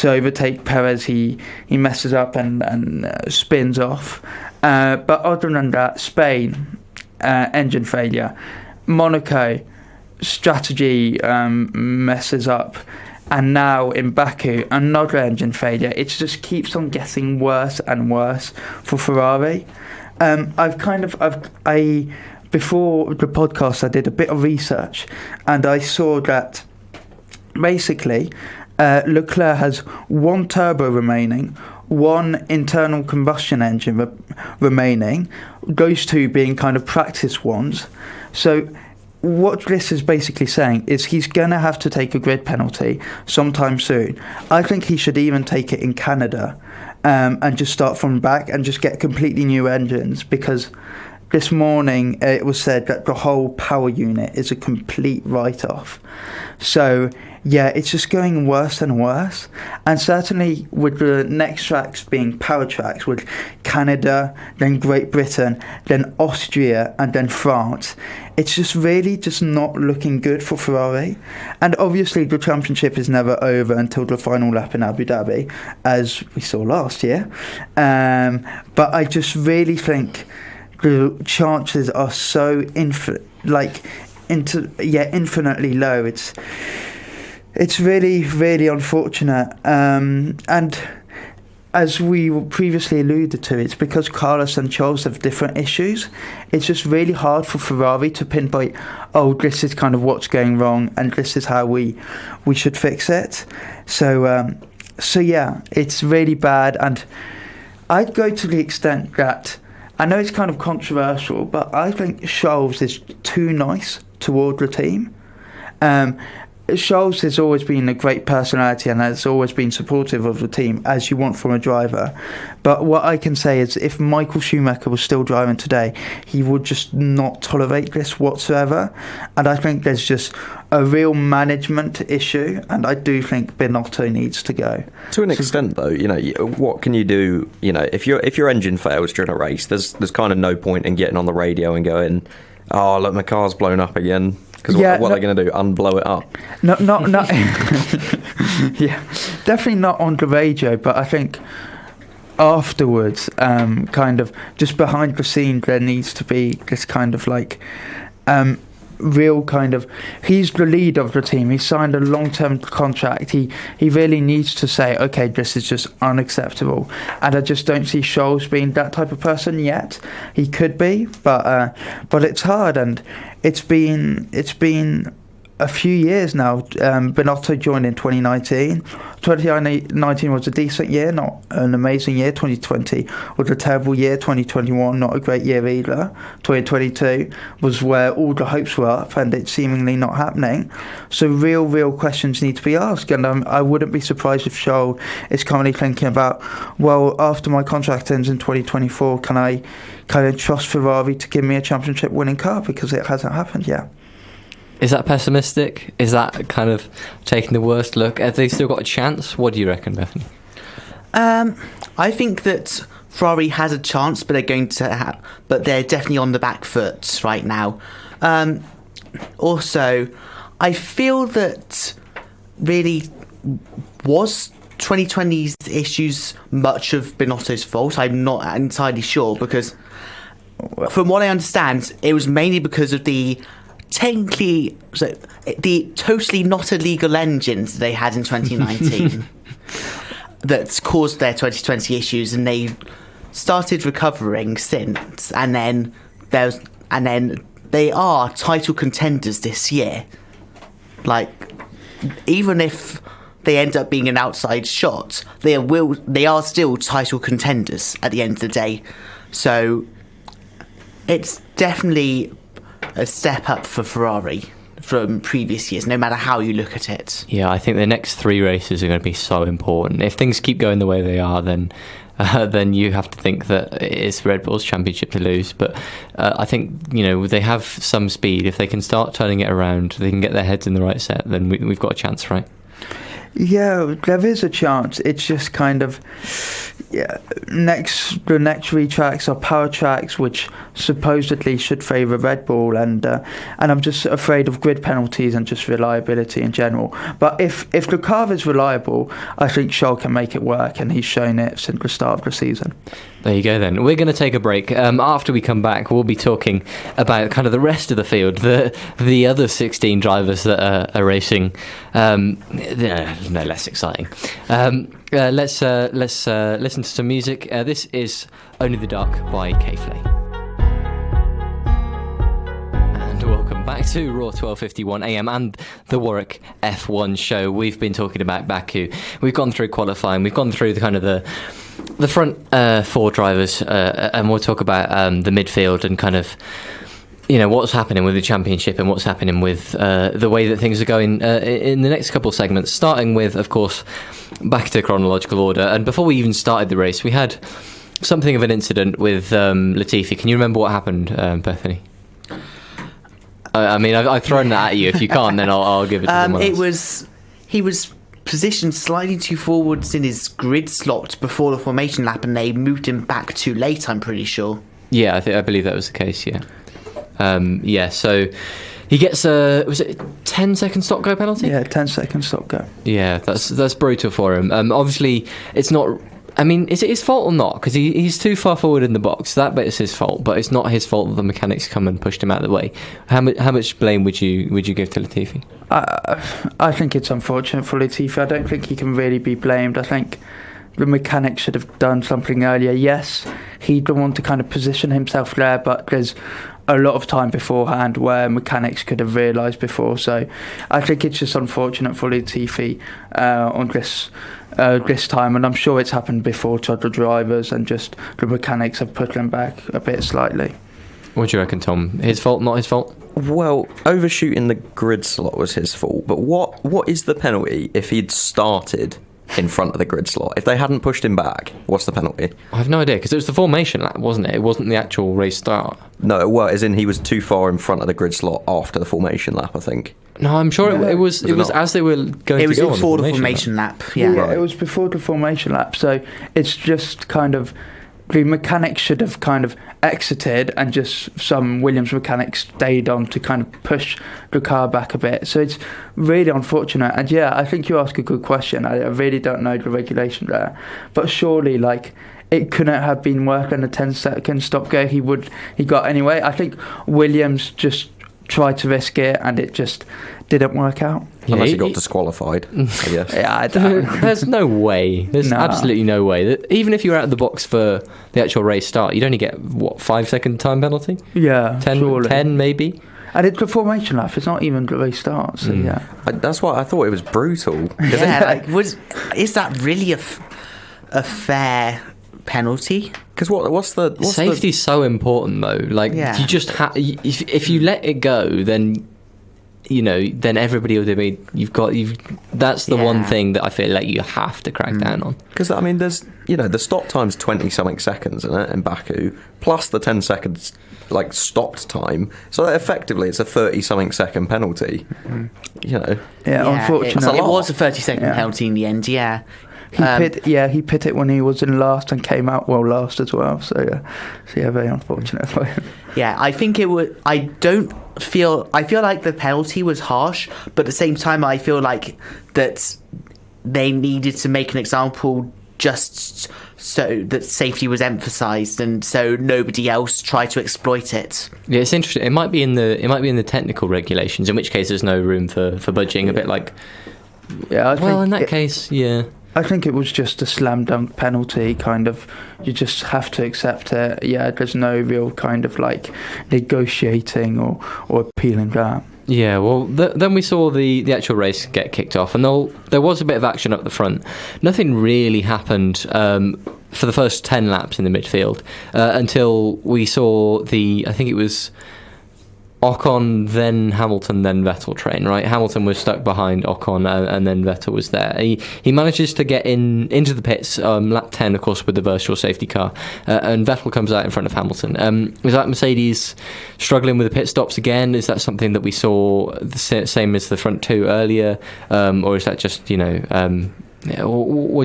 overtake Perez, he messes up and spins off. But other than that, Spain, engine failure. Monaco, strategy messes up. And now in Baku, another engine failure. It just keeps on getting worse and worse for Ferrari. Before the podcast, I did a bit of research, and I saw that basically Leclerc has 1 turbo remaining, 1 internal combustion engine remaining, those 2 being kind of practice ones. So what this is basically saying is he's going to have to take a grid penalty sometime soon. I think he should even take it in Canada and just start from back and just get completely new engines, because this morning it was said that the whole power unit is a complete write-off. So yeah, it's just going worse and worse. And certainly with the next tracks being power tracks, with Canada, then Great Britain, then Austria, and then France, it's just really just not looking good for Ferrari. And obviously the championship is never over until the final lap in Abu Dhabi, as we saw last year. But I just really think the chances are so infinitely low. It's really, really unfortunate. And as we previously alluded to, it's because Carlos and Charles have different issues. It's just really hard for Ferrari to pinpoint, this is kind of what's going wrong, and this is how we should fix it. So yeah, it's really bad. And I'd go to the extent that, I know it's kind of controversial, but I think Charles is too nice toward the team. Charles has always been a great personality and has always been supportive of the team, as you want from a driver. But what I can say is, if Michael Schumacher was still driving today, he would just not tolerate this whatsoever. And I think there's just a real management issue, and I do think Binotto needs to go. To an extent, though, what can you do? If your engine fails during a race, there's kind of no point in getting on the radio and going, "Oh, look, my car's blown up again." Because what are they going to do? Unblow it up? Not. Yeah, definitely not on the radio. But I think afterwards, kind of just behind the scenes, there needs to be this kind of real kind of, he's the lead of the team. He signed a long-term contract. He really needs to say, okay, this is just unacceptable. And I just don't see Scholes being that type of person yet. He could be, but it's hard, and it's been a few years now. Binotto joined in 2019. 2019 was a decent year, not an amazing year. 2020 was a terrible year. 2021, not a great year either. 2022 was where all the hopes were up, and it's seemingly not happening. So real questions need to be asked, and I wouldn't be surprised if Scholl is currently thinking about, well, after my contract ends in 2024, can I kind of trust Ferrari to give me a championship winning car, because it hasn't happened yet. Is that pessimistic? Is that kind of taking the worst look? Have they still got a chance? What do you reckon, Bethany? I think that Ferrari has a chance, but but they're definitely on the back foot right now. Also, I feel that really was 2020's issues much of Binotto's fault. I'm not entirely sure, because from what I understand, it was mainly because of the totally not illegal engines they had in 2019 that caused their 2020 issues, and they started recovering since. And then they are title contenders this year. Like, even if they end up being an outside shot, they are still title contenders at the end of the day. So it's definitely a step up for Ferrari from previous years, no matter how you look at it. Yeah, I think the next 3 races are going to be so important. If things keep going the way they are, then you have to think that it's Red Bull's championship to lose. But I think, they have some speed. If they can start turning it around, they can get their heads in the right set, then we've got a chance, right? Yeah, there is a chance. It's just kind of, the next 3 tracks are power tracks, which supposedly should favour Red Bull, and I'm just afraid of grid penalties and just reliability in general. But if the car is reliable, I think Scholl can make it work, and he's shown it since the start of the season. There you go then. We're going to take a break. After we come back, we'll be talking about kind of the rest of the field, the other 16 drivers that are racing. No less exciting. Let's listen to some music. This is Only the Dark by K-Flay. And welcome back to Raw 12:51 AM and the Warwick F1 show. We've been talking about Baku. We've gone through qualifying. We've gone through the front 4 drivers, and we'll talk about the midfield and kind of what's happening with the championship and what's happening with the way that things are going in the next couple of segments, starting with, of course, back to chronological order. And before we even started the race, we had something of an incident with Latifi. Can you remember what happened, Bethany? I mean, I've thrown that at you. If you can't, then I'll give it to someone else. He was positioned slightly too forwards in his grid slot before the formation lap, and they moved him back too late, I'm pretty sure. Yeah, I believe that was the case, yeah. So he gets was it a 10-second stop go penalty? Yeah, 10-second stop go. Yeah, that's brutal for him. Obviously, it's not. I mean, is it his fault or not? Because he's too far forward in the box. That bit is his fault, but it's not his fault that the mechanics come and pushed him out of the way. How much blame would you give to Latifi? I think it's unfortunate for Latifi. I don't think he can really be blamed. I think the mechanic should have done something earlier. Yes, he didn't want to kind of position himself there, but there's a lot of time beforehand where mechanics could have realised before. So I think it's just unfortunate for Latifi on this time, and I'm sure it's happened before to other drivers, and just the mechanics have put them back a bit slightly. What do you reckon, Tom? His fault, not his fault? Well, overshooting the grid slot was his fault, but what is the penalty if he'd started in front of the grid slot? If they hadn't pushed him back, what's the penalty? I have no idea, because it was the formation lap, wasn't it? It wasn't the actual race start. No, well, as in he was too far in front of the grid slot after the formation lap, I think. No, I'm sure it was as they were going to go on. It was before the formation lap. Yeah, right. It was before the formation lap. So it's just kind of, the mechanics should have kind of exited, and just some Williams mechanics stayed on to kind of push the car back a bit. So it's really unfortunate. And yeah, I think you ask a good question. I really don't know the regulation there, but surely it couldn't have been worse than a 10-second stop go he got anyway. I think Williams just tried to risk it, and it just didn't work out. Unless he got disqualified, I guess. Yeah, I don't. There's no way. There's absolutely no way. That even if you're out of the box for the actual race start, you'd only get, 5-second time penalty? Yeah, 10 maybe? And it's a formation lap. It's not even the race start. So yeah, That's why I thought it was brutal. Yeah, is that really a fair penalty? Because what's Safety's so important though. Like you just if you let it go, then then everybody will be. That's the one thing that I feel like you have to crack down on. Because I mean, there's the stop time's 20-something seconds in Baku, plus the 10 seconds stopped time. So effectively, it's a 30-something second penalty. Yeah, unfortunately, it was a 30-second penalty in the end. Yeah. He pit it when he was in last and came out last as well. So very unfortunate for him. Yeah, I think it would. I feel like the penalty was harsh, but at the same time, I feel like that they needed to make an example just so that safety was emphasised, and so nobody else tried to exploit it. Yeah, it's interesting. It might be in the technical regulations, in which case there's no room for budging. A bit like. Yeah. In that case, yeah. I think it was just a slam dunk penalty, kind of. You just have to accept it. Yeah, there's no real kind of negotiating or appealing that. Yeah, well, then we saw the actual race get kicked off, and there was a bit of action up the front. Nothing really happened for the first 10 laps in the midfield until we saw I think it was Ocon, then Hamilton, then Vettel train, right? Hamilton was stuck behind Ocon, and then Vettel was there. He manages to get into the pits, lap 10, of course, with the virtual safety car, and Vettel comes out in front of Hamilton. Is that Mercedes struggling with the pit stops again? Is that something that we saw the same as the front two earlier, or is that just, what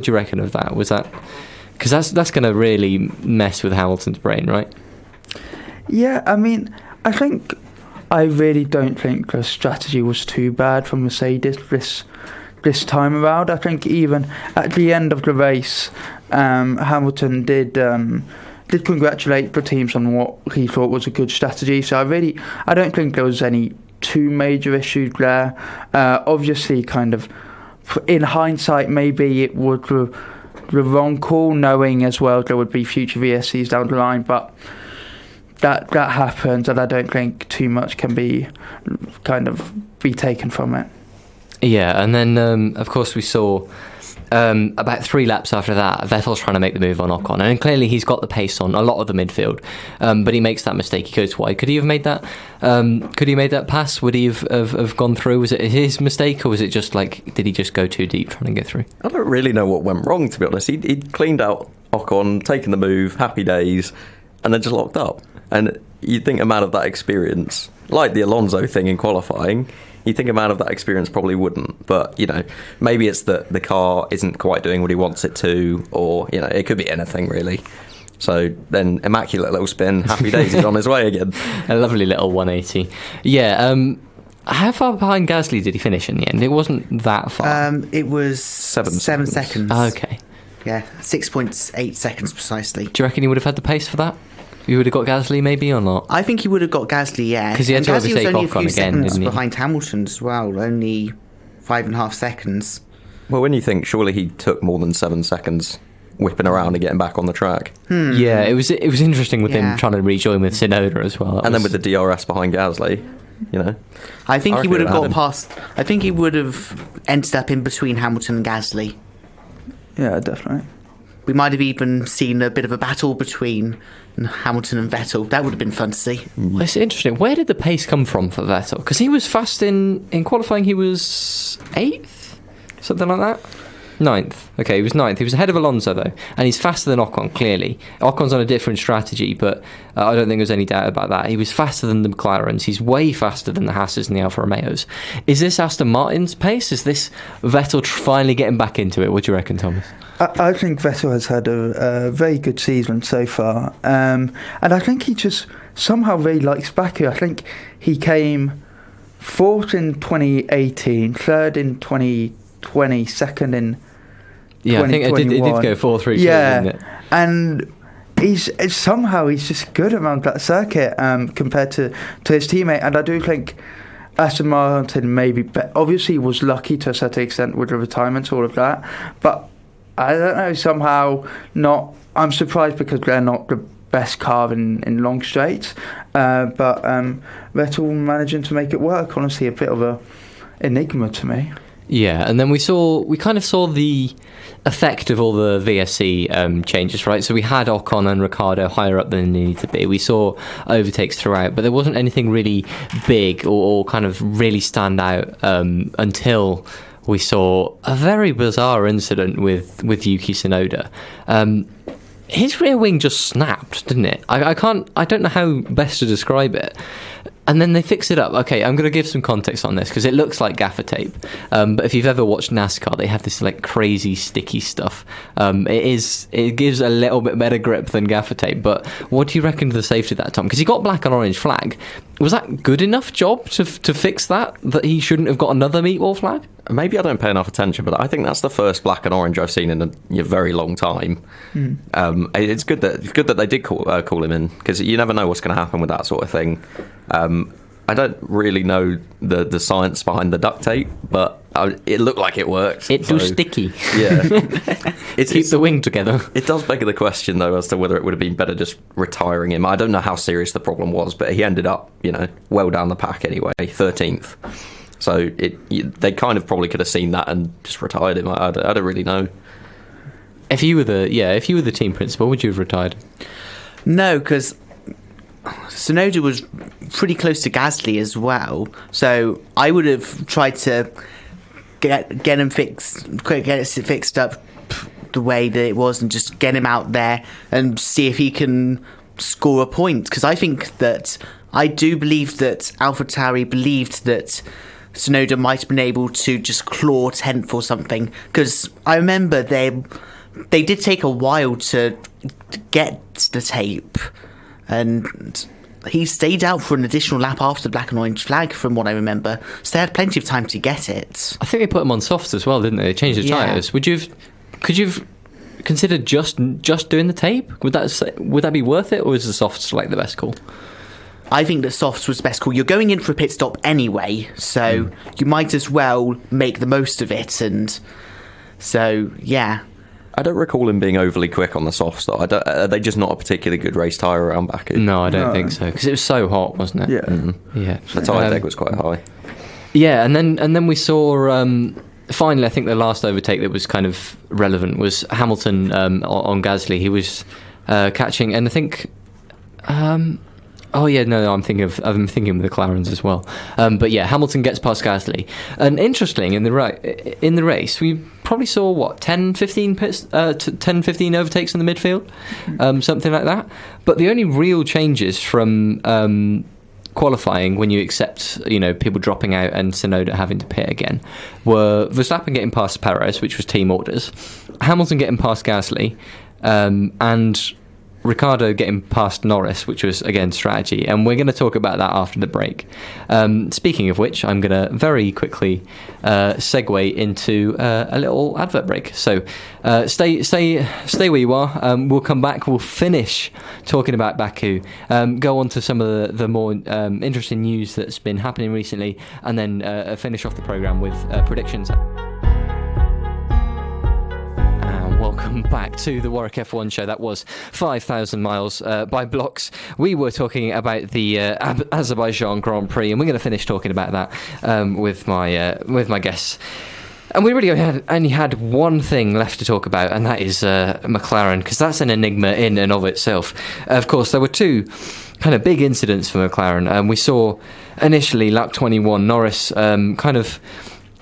do you reckon of that? Was that... Because that's going to really mess with Hamilton's brain, right? Yeah, I mean, I really don't think the strategy was too bad for Mercedes this time around. I think even at the end of the race, Hamilton did congratulate the teams on what he thought was a good strategy. So I don't think there was any too major issues there. Obviously, kind of in hindsight, maybe it was the wrong call, knowing as well there would be future VSCs down the line, but. That happens, and I don't think too much can be taken from it. Yeah, and then of course we saw about 3 laps after that, Vettel's trying to make the move on Ocon, and clearly he's got the pace on a lot of the midfield, but he makes that mistake. He goes wide. Could he have made that? Could he have made that pass? Would he have gone through? Was it his mistake, or was it just did he just go too deep trying to get through? I don't really know what went wrong, to be honest. He'd cleaned out Ocon, taken the move, happy days, and then just locked up. And you'd think a man of that experience, like the Alonso thing in qualifying, you'd think a man of that experience probably wouldn't. But, maybe it's that the car isn't quite doing what he wants it to, or, it could be anything, really. So then, immaculate little spin, happy days, he's on his way again. A lovely little 180. Yeah, how far behind Gasly did he finish in the end? It wasn't that far. It was 7 seconds. Okay. Yeah, 6.8 seconds precisely. Do you reckon he would have had the pace for that? You would have got Gasly maybe or not? I think he would have got Gasly, yeah. Because he had to overtake Ocon again, didn't he? Behind Hamilton as well, only 5.5 seconds. Well, when you think, surely he took more than 7 seconds whipping around and getting back on the track. Yeah, it was interesting with him trying to rejoin with Tsunoda as well. Then with the DRS behind Gasly, I think he would have got past... I think he would have ended up in between Hamilton and Gasly. Yeah, definitely. We might have even seen a bit of a battle between Hamilton and Vettel. That would have been fun to see. Well, it's interesting. Where did the pace come from for Vettel? Because he was fast in qualifying. He was 8th? Something like that? 9th. Okay, he was 9th. He was ahead of Alonso, though. And he's faster than Ocon, clearly. Ocon's on a different strategy, but I don't think there's any doubt about that. He was faster than the McLarens. He's way faster than the Haas's and the Alfa Romeos. Is this Aston Martin's pace? Is this Vettel finally getting back into it? What do you reckon, Thomas? I think Vettel has had a very good season so far. And I think he just somehow really likes Baku. I think he came 4th in 2018, 3rd in 2020, 2nd in 2021. I think it did go 4-3-2, didn't it? And he's just good around that circuit compared to his teammate, and I do think Aston Martin maybe obviously was lucky to a certain extent with the retirements, all of that, but I don't know, somehow not. I'm surprised because they're not the best car in long straights, but Vettel managing to make it work, honestly a bit of a enigma to me. Yeah, and then we kind of saw the effect of all the VSC changes, right? So we had Ocon and Ricciardo higher up than they needed to be. We saw overtakes throughout, but there wasn't anything really big or kind of really stand out until we saw a very bizarre incident with Yuki Tsunoda. His rear wing just snapped, didn't it? I don't know how best to describe it. And then they fix it up. Okay, I'm going to give some context on this because it looks like gaffer tape. But if you've ever watched NASCAR, they have this like crazy sticky stuff. It gives a little bit better grip than gaffer tape. But what do you reckon to the safety of that, Tom? Because he got black and orange flag. Was that good enough job to fix that he shouldn't have got another meatball flag? Maybe I don't pay enough attention, but I think that's the first black and orange I've seen in a very long time. It's good that they did call him in, because you never know what's going to happen with that sort of thing. I don't really know the science behind the duct tape, but it looked like it worked. It's too sticky. Yeah, Keep the wing together. It does beg the question though as to whether it would have been better just retiring him. I don't know how serious the problem was, but he ended up, well down the pack anyway, 13th. So they kind of probably could have seen that and just retired him. I don't really know. If you were the team principal, would you have retired? No, because Tsunoda was pretty close to Gasly as well. So I would have tried to get him fixed up the way that it was, and just get him out there and see if he can score a point. Because I do believe that AlphaTauri believed that Tsunoda might have been able to just claw 10th or something, because I remember they did take a while to get the tape, and he stayed out for an additional lap after the black and orange flag, from what I remember, so they had plenty of time to get it. I think they put him on softs as well, didn't they? They changed the tyres. Could you have considered just doing the tape? Would that be worth it, or is the softs like the best call? I think that softs was the best call. You're going in for a pit stop anyway, so you might as well make the most of it. And so, yeah. I don't recall him being overly quick on the softs, though. Are they just not a particularly good race tyre around Baku? No, I don't think so, because it was so hot, wasn't it? Yeah. Mm-hmm. Yeah. The tyre deck was quite high. Yeah, and then we saw... finally, I think the last overtake that was kind of relevant was Hamilton on Gasly. He was catching, and I think... I'm thinking of the McLarens as well. But yeah, Hamilton gets past Gasly. And interesting, in the race, we probably saw 10, 15 overtakes in the midfield, something like that. But the only real changes from qualifying, when you accept people dropping out and Tsunoda having to pit again, were Verstappen getting past Perez, which was team orders, Hamilton getting past Gasly, and Ricciardo getting past Norris, which was, again, strategy. And we're going to talk about that after the break. Speaking of which, I'm going to very quickly segue into a little advert break. So stay where you are. We'll come back. We'll finish talking about Baku, go on to some of the more interesting news that's been happening recently, and then finish off the programme with predictions. Welcome back to the Warwick F1 show. That was 5,000 miles by blocks. We were talking about the Azerbaijan Grand Prix, and we're going to finish talking about that with my guests. And we really only had one thing left to talk about, and that is McLaren, because that's an enigma in and of itself. Of course, there were two kind of big incidents for McLaren. We saw initially lap 21, Norris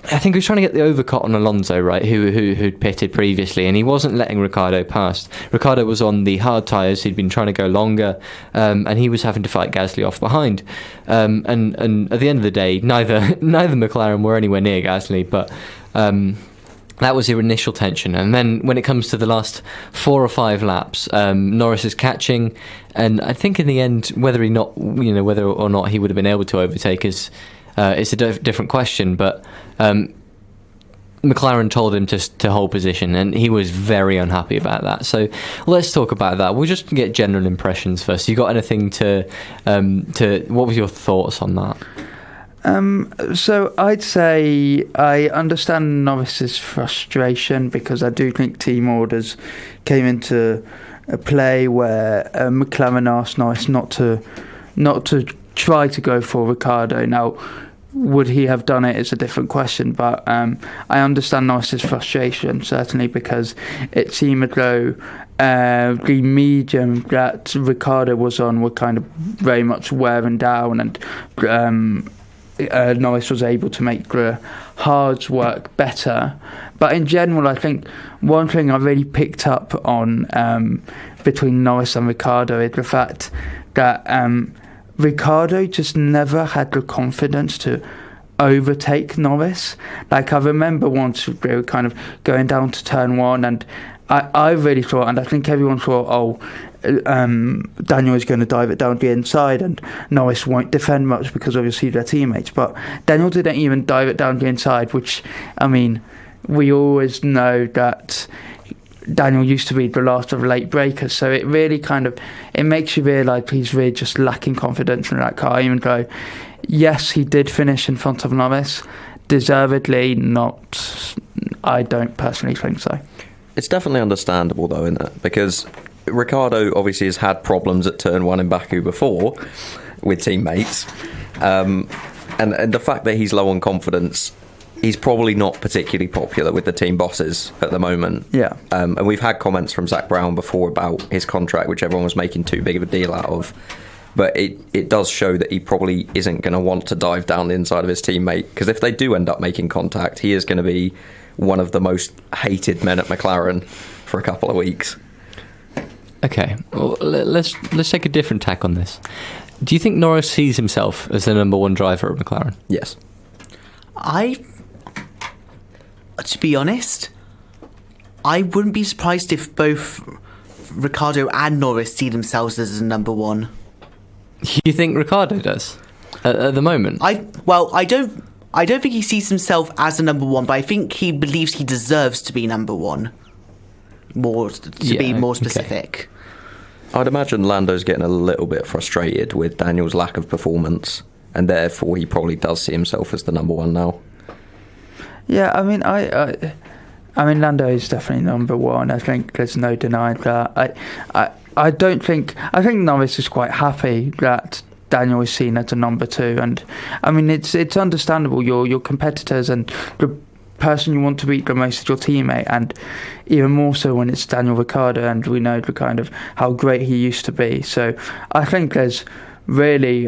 I think he was trying to get the overcut on Alonso, right, who'd pitted previously, and he wasn't letting Ricciardo past. Ricciardo was on the hard tyres, he'd been trying to go longer, and he was having to fight Gasly off behind. And at the end of the day, neither McLaren were anywhere near Gasly, but that was your initial tension. And then when it comes to the last 4 or 5 laps, Norris is catching, and I think in the end, whether or not he would have been able to overtake is... it's a different question, but McLaren told him to hold position, and he was very unhappy about that. So let's talk about that. We'll just get general impressions first. You got anything to what was your thoughts on that? So I'd say I understand Norris's frustration, because I do think team orders came into a play where McLaren asked Norris not to try to go for Ricciardo. Now, would he have done it is a different question, but I understand Norris's frustration, certainly, because it seemed as though the medium that Ricciardo was on were kind of very much wearing down, and Norris was able to make the hards work better. But in general, I think one thing I really picked up on between Norris and Ricciardo is the fact that Ricciardo just never had the confidence to overtake Norris. Like, I remember once they were kind of going down to turn one, and I really thought, and I think everyone thought, Daniel is going to dive it down the inside and Norris won't defend much because obviously they're teammates. But Daniel didn't even dive it down the inside, which, I mean, we always know that Daniel used to be the last of the late breakers, so it really it makes you realise he's really just lacking confidence in that car, even though, yes, he did finish in front of Norris. Deservedly not. I don't personally think so. It's definitely understandable, though, isn't it? Because Ricciardo obviously has had problems at turn one in Baku before with teammates. And the fact that he's low on confidence, he's probably not particularly popular with the team bosses at the moment. Yeah. And we've had comments from Zach Brown before about his contract, which everyone was making too big of a deal out of. But it does show that he probably isn't going to want to dive down the inside of his teammate, because if they do end up making contact, he is going to be one of the most hated men at McLaren for a couple of weeks. Okay, well, let's take a different tack on this. Do you think Norris sees himself as the number one driver at McLaren? Yes. To be honest, I wouldn't be surprised if both Ricciardo and Norris see themselves as the number one. You think Ricciardo does at the moment? I don't think he sees himself as the number one, but I think he believes he deserves to be number one. Be more specific. Okay. I'd imagine Lando's getting a little bit frustrated with Daniel's lack of performance, and therefore he probably does see himself as the number one now. Yeah, I mean, I mean, Lando is definitely number one. I think there's no denying that. I think Norris is quite happy that Daniel is seen as a number two, and I mean, it's understandable. Your competitors and the person you want to beat the most is your teammate, and even more so when it's Daniel Ricciardo, and we know the kind of how great he used to be. So I think there's really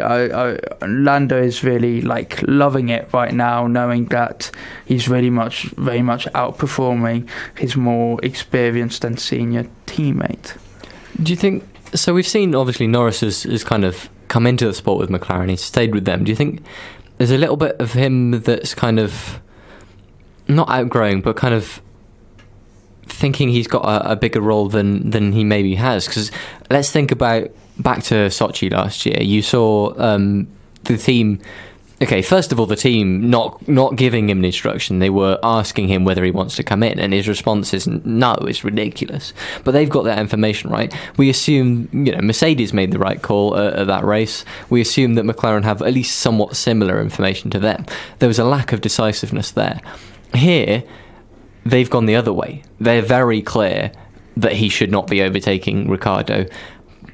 Lando is really like loving it right now, knowing that he's very much outperforming his more experienced and senior teammate. Do you think so? We've seen obviously Norris has kind of come into the sport with McLaren. He's stayed with them. Do you think there's a little bit of him that's kind of not outgrowing, but kind of thinking he's got a bigger role than he maybe has? Because let's think about back to Sochi last year. You saw the team. Okay, first of all, the team not giving him an instruction. They were asking him whether he wants to come in, and his response is no. It's ridiculous. But they've got that information right. We assume Mercedes made the right call at that race. We assume that McLaren have at least somewhat similar information to them. There was a lack of decisiveness there. Here, they've gone the other way. They're very clear that he should not be overtaking Ricciardo.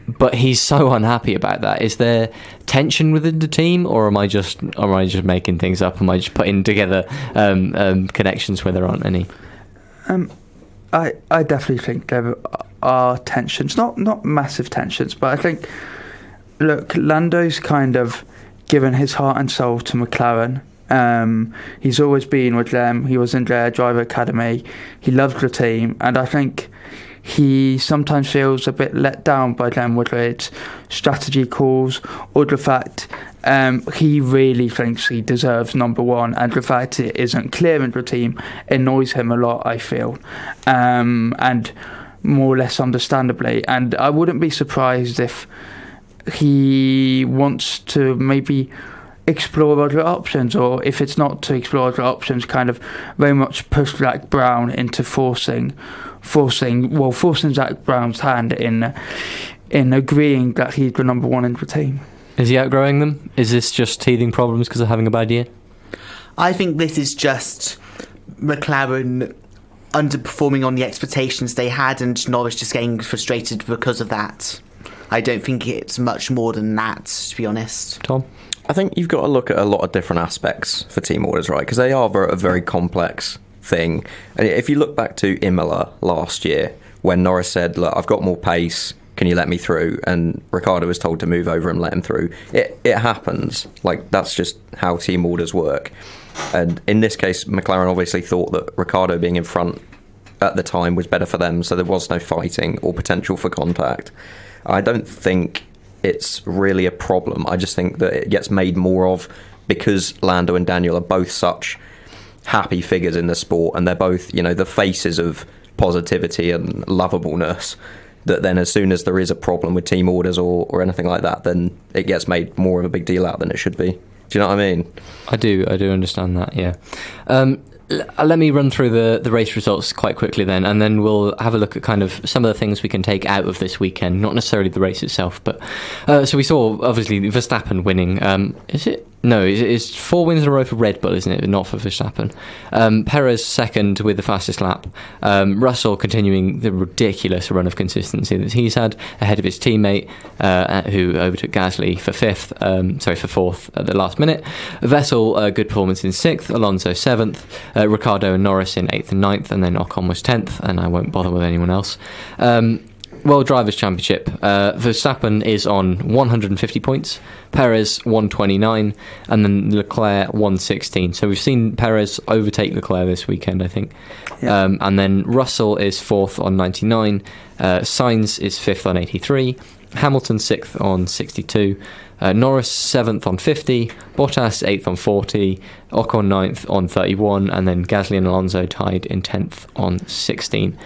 But he's so unhappy about that. Is there tension within the team, or am I just making things up? Am I just putting together connections where there aren't any? I definitely think there are tensions, not massive tensions, but I think, look, Lando's kind of given his heart and soul to McLaren. He's always been with them. He was in their driver academy. He loved the team, and I think he sometimes feels a bit let down by them, whether it's strategy calls or the fact he really thinks he deserves number one, and the fact it isn't clear in the team annoys him a lot, I feel, and more or less understandably. And I wouldn't be surprised if he wants to maybe explore other options, or if it's not to explore other options, kind of very much push Zach Brown into forcing Zach Brown's hand in agreeing that he's the number one in the team. Is he outgrowing them? Is this just teething problems because of having a bad year? I think this is just McLaren underperforming on the expectations they had, and Norris just getting frustrated because of that. I don't think it's much more than that, to be honest. Tom? I think you've got to look at a lot of different aspects for team orders, right? Because they are a very complex thing. And if you look back to Imola last year, when Norris said, look, I've got more pace, can you let me through? And Ricciardo was told to move over and let him through. It happens. Like, that's just how team orders work. And in this case, McLaren obviously thought that Ricciardo being in front at the time was better for them, so there was no fighting or potential for contact. I don't think it's really a problem. I just think that it gets made more of because Lando and Daniel are both such happy figures in the sport, and they're both, the faces of positivity and lovableness, that then as soon as there is a problem with team orders or anything like that, then it gets made more of a big deal out than it should be. Do you know what I mean? I do understand that, yeah. Let me run through the race results quite quickly then, and then we'll have a look at kind of some of the things we can take out of this weekend, not necessarily the race itself, but so we saw obviously Verstappen winning. Is it? No, it's 4 wins in a row for Red Bull, isn't it? Not for Verstappen. Perez second with the fastest lap. Russell continuing the ridiculous run of consistency that he's had ahead of his teammate, who overtook Gasly for fourth at the last minute. Vettel, good performance in 6th. Alonso 7th. Ricciardo and Norris in 8th and 9th, and then Ocon was 10th, and I won't bother with anyone else. World Drivers' Championship, Verstappen is on 150 points, Perez 129, and then Leclerc 116. So we've seen Perez overtake Leclerc this weekend, I think. Yeah. And then Russell is 4th on 99, Sainz is 5th on 83, Hamilton 6th on 62, Norris 7th on 50, Bottas 8th on 40, Ocon 9th on 31, and then Gasly and Alonso tied in 10th on 16.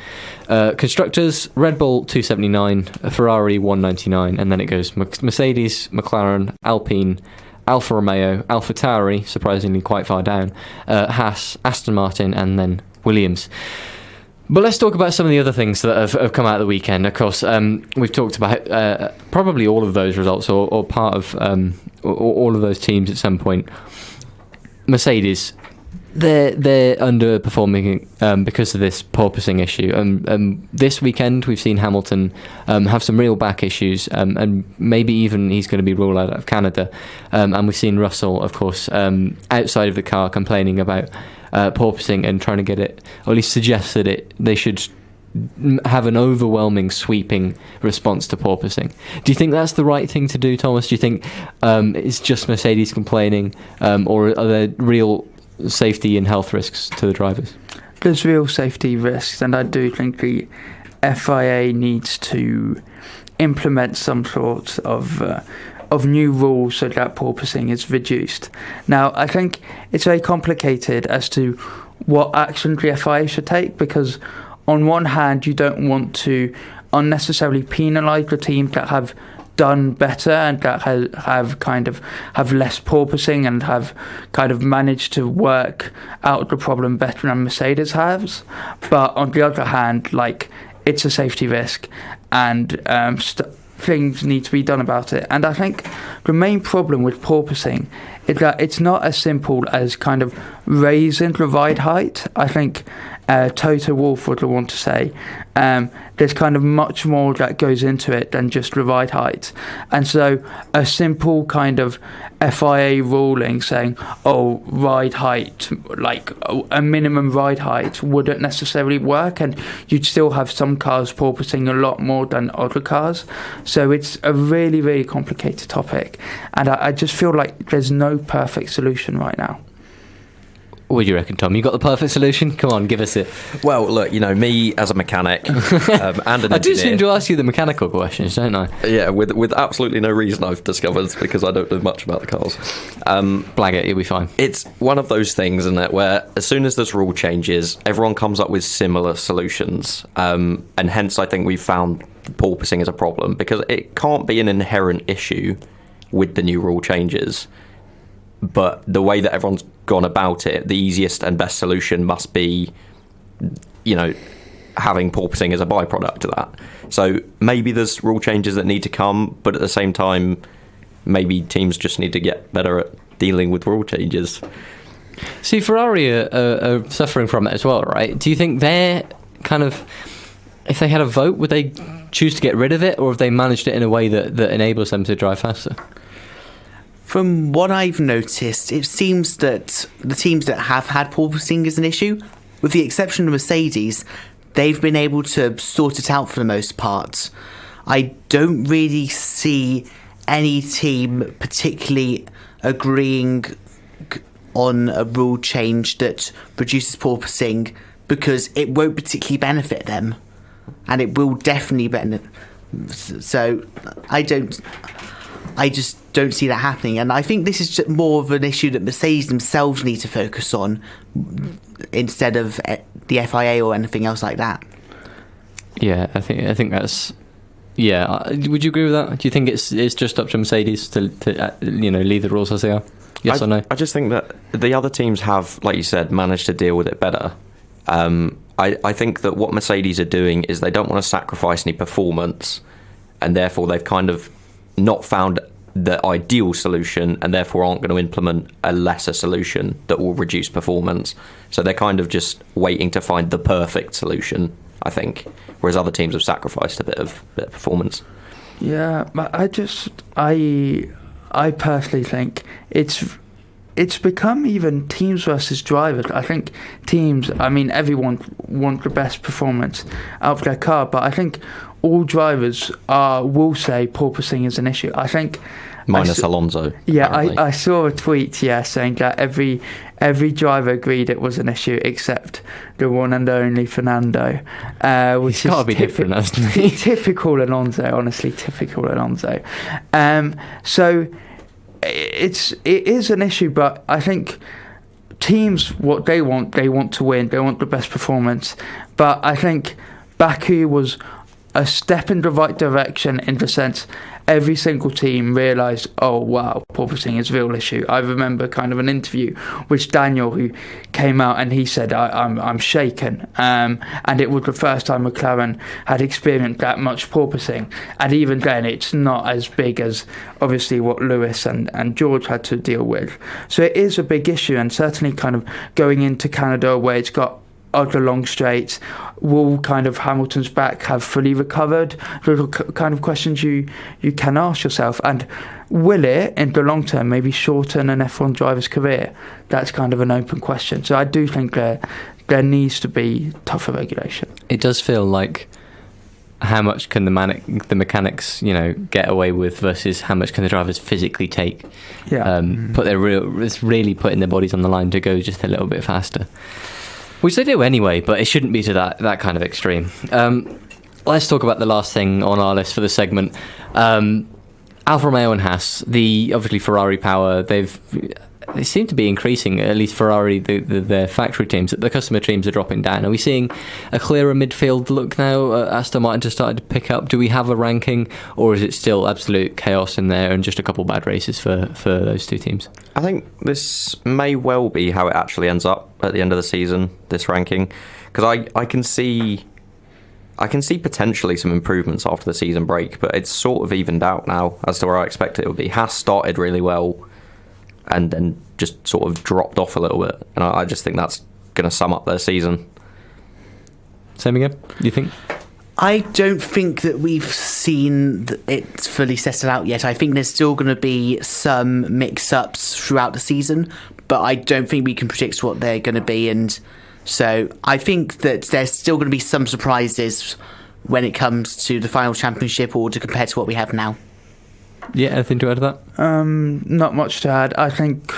Constructors, Red Bull 279, Ferrari 199, and then it goes Mercedes, McLaren, Alpine, Alfa Romeo, AlphaTauri, surprisingly quite far down, Haas, Aston Martin, and then Williams. But let's talk about some of the other things that have come out of the weekend. Of course, we've talked about probably all of those results or part of all of those teams at some point. Mercedes, they're underperforming because of this porpoising issue. This weekend, we've seen Hamilton have some real back issues, and maybe even he's going to be ruled out of Canada. And we've seen Russell, of course, outside of the car complaining about porpoising and trying to get it, or at least suggest that they should have an overwhelming sweeping response to porpoising. Do you think that's the right thing to do, Thomas? Do you think it's just Mercedes complaining, or are there real safety and health risks to the drivers? There's real safety risks, and I do think the FIA needs to implement some sort of new rules so that porpoising is reduced. Now, I think it's very complicated as to what action the FIA should take, because on one hand, you don't want to unnecessarily penalise the teams that have done better and that have less porpoising and have kind of managed to work out the problem better than Mercedes has. But on the other hand, it's a safety risk, and things need to be done about it. And I think the main problem with porpoising is that it's not as simple as kind of raising the ride height. I think Toto Wolff would want to say there's kind of much more that goes into it than just the ride height. And so a simple kind of FIA ruling saying, ride height, like a minimum ride height, wouldn't necessarily work, and you'd still have some cars porpoising a lot more than other cars. So it's a really, really complicated topic, and I just feel like there's no perfect solution right now. What do you reckon, Tom? You got the perfect solution? Come on, give us it. Well, look, me as a mechanic and an engineer. I do seem to ask you the mechanical questions, don't I? Yeah, with absolutely no reason, I've discovered, because I don't know much about the cars. Blag it, you'll be fine. It's one of those things, isn't it, where as soon as there's rule changes, everyone comes up with similar solutions. And hence, I think we've found porpoising as a problem, because it can't be an inherent issue with the new rule changes. but the way that everyone's gone about it, the easiest and best solution must be, having porpoising as a byproduct of that. So maybe there's rule changes that need to come, but at the same time, maybe teams just need to get better at dealing with rule changes. See, Ferrari are suffering from it as well, right? Do you think they're kind of, if they had a vote, would they choose to get rid of it, or have they managed it in a way that enables them to drive faster? From what I've noticed, it seems that the teams that have had porpoising as an issue, with the exception of Mercedes, they've been able to sort it out for the most part. I don't really see any team particularly agreeing on a rule change that reduces porpoising, because it won't particularly benefit them, and it will definitely benefit. So I just don't see that happening, and I think this is just more of an issue that Mercedes themselves need to focus on instead of the FIA or anything else like that. Yeah, I think that's. Yeah, would you agree with that? Do you think it's just up to Mercedes to leave the rules as they are? Yes or no? I just think that the other teams have, like you said, managed to deal with it better. I think that what Mercedes are doing is they don't want to sacrifice any performance, and therefore they've kind of not found the ideal solution, and therefore aren't going to implement a lesser solution that will reduce performance. So they're kind of just waiting to find the perfect solution, I think, whereas other teams have sacrificed a bit of performance. Yeah, but I personally think it's become even teams versus drivers. I think teams, everyone wants the best performance out of their car, but I think all drivers will say porpoising is an issue. I think minus Alonso. Yeah, I saw a tweet saying that every driver agreed it was an issue except the one and only Fernando, which got to be different, hasn't he? Typical Alonso, honestly, typical Alonso. So it is an issue, but I think teams, what they want to win. They want the best performance. But I think Baku was a step in the right direction, in the sense every single team realised, oh wow, porpoising is a real issue. I remember kind of an interview with Daniel, who came out and he said, I'm shaken, and it was the first time McLaren had experienced that much porpoising, and even then it's not as big as obviously what Lewis and George had to deal with. So it is a big issue, and certainly kind of going into Canada, where it's got other long straights, will kind of Hamilton's back have fully recovered? Those are kind of questions you can ask yourself. And will it, in the long term, maybe shorten an F1 driver's career? That's kind of an open question. So I do think there needs to be tougher regulation. It does feel like how much can the mechanics get away with versus how much can the drivers physically take? Yeah, it's really putting their bodies on the line to go just a little bit faster. Which they do anyway, but it shouldn't be to that kind of extreme. Let's talk about the last thing on our list for the segment. Alfa Romeo and Haas, obviously Ferrari power, they seem to be increasing, at least Ferrari, their factory teams. The customer teams are dropping down. Are we seeing a clearer midfield look now? Aston Martin just started to pick up. Do we have a ranking, or is it still absolute chaos in there and just a couple bad races for those two teams? I think this may well be how it actually ends up at the end of the season, this ranking, because I can see potentially some improvements after the season break, but it's sort of evened out now as to where I expected it would be. Haas started really well and then just sort of dropped off a little bit, and I just think that's going to sum up their season. Same again, you think? I don't think that we've seen it fully settled out yet. I think there's still going to be some mix-ups throughout the season, but I don't think we can predict what they're going to be, and so I think that there's still going to be some surprises when it comes to the final championship order compared to what we have now. Yeah, anything to add to that? Not much to add. I think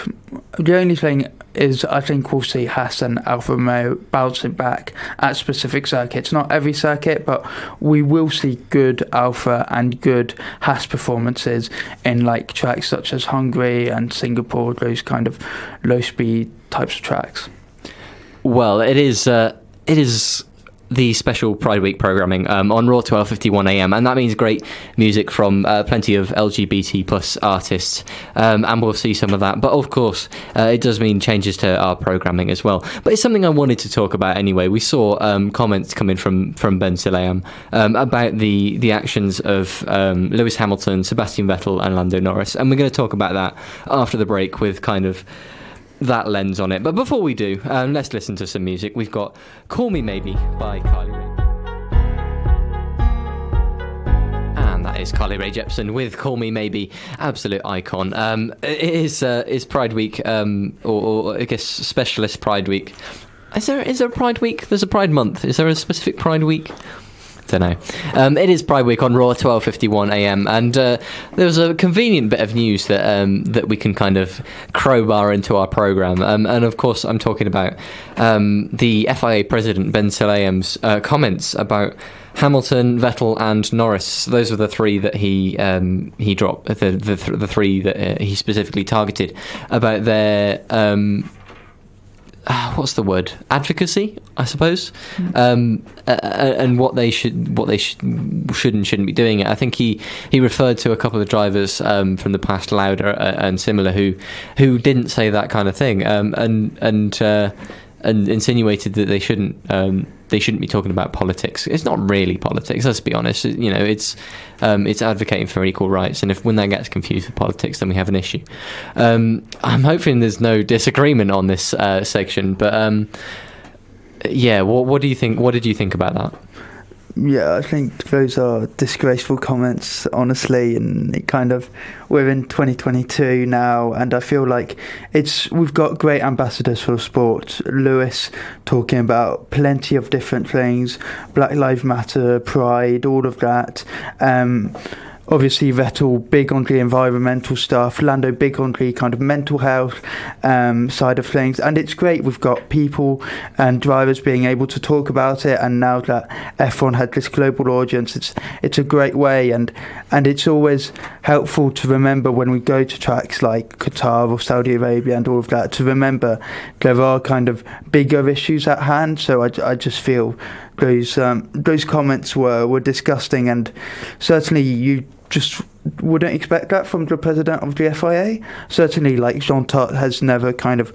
the only thing is I think we'll see Haas and Alfa Romeo bouncing back at specific circuits. Not every circuit, but we will see good Alfa and good Haas performances in like tracks such as Hungary and Singapore, those kind of low speed types of tracks. Well, it is the special Pride Week programming on Raw 12:51 a.m. and that means great music from plenty of LGBT plus artists, and we'll see some of that. But of course, it does mean changes to our programming as well. But it's something I wanted to talk about anyway. We saw comments coming from Ben Sulayem about the actions of Lewis Hamilton, Sebastian Vettel, and Lando Norris, and we're going to talk about that after the break with kind of that lens on it. But before we do, let's listen to some music. We've got Call Me Maybe by Carly Rae. And that is Carly Rae Jepsen with Call Me Maybe, absolute icon. It is Pride Week, or I guess Specialist Pride Week. Is there a Pride Week? There's a Pride Month. Is there a specific Pride Week? Don't know. It is Pride Week on Raw 12:51 a.m. and there was a convenient bit of news that we can kind of crowbar into our programme, and of course I'm talking about the FIA president Ben Sulayem's comments about Hamilton, Vettel and Norris. Those were the three that he dropped, the three that he specifically targeted about their what's the word? Advocacy, I suppose, and what they should and shouldn't be doing. I think he referred to a couple of drivers from the past, Lauder and similar, who didn't say that kind of thing, and insinuated that they shouldn't be talking about politics. It's not really politics, let's be honest. It's advocating for equal rights, and when that gets confused with politics, then we have an issue. I'm hoping there's no disagreement on this section, but what do you think? What did you think about that? Yeah, I think those are disgraceful comments, honestly, and it kind of, we're in 2022 now, and I feel like we've got great ambassadors for sport. Lewis talking about plenty of different things, Black Lives Matter, Pride, all of that. Obviously, Vettel big on the environmental stuff, Lando big on the kind of mental health side of things, and it's great we've got people and drivers being able to talk about it. And now that F1 had this global audience, it's a great way, and it's always helpful to remember when we go to tracks like Qatar or Saudi Arabia and all of that, to remember there are kind of bigger issues at hand. So I just feel those comments were disgusting, and certainly you just wouldn't expect that from the president of the FIA. Certainly, like, Jean Todt has never kind of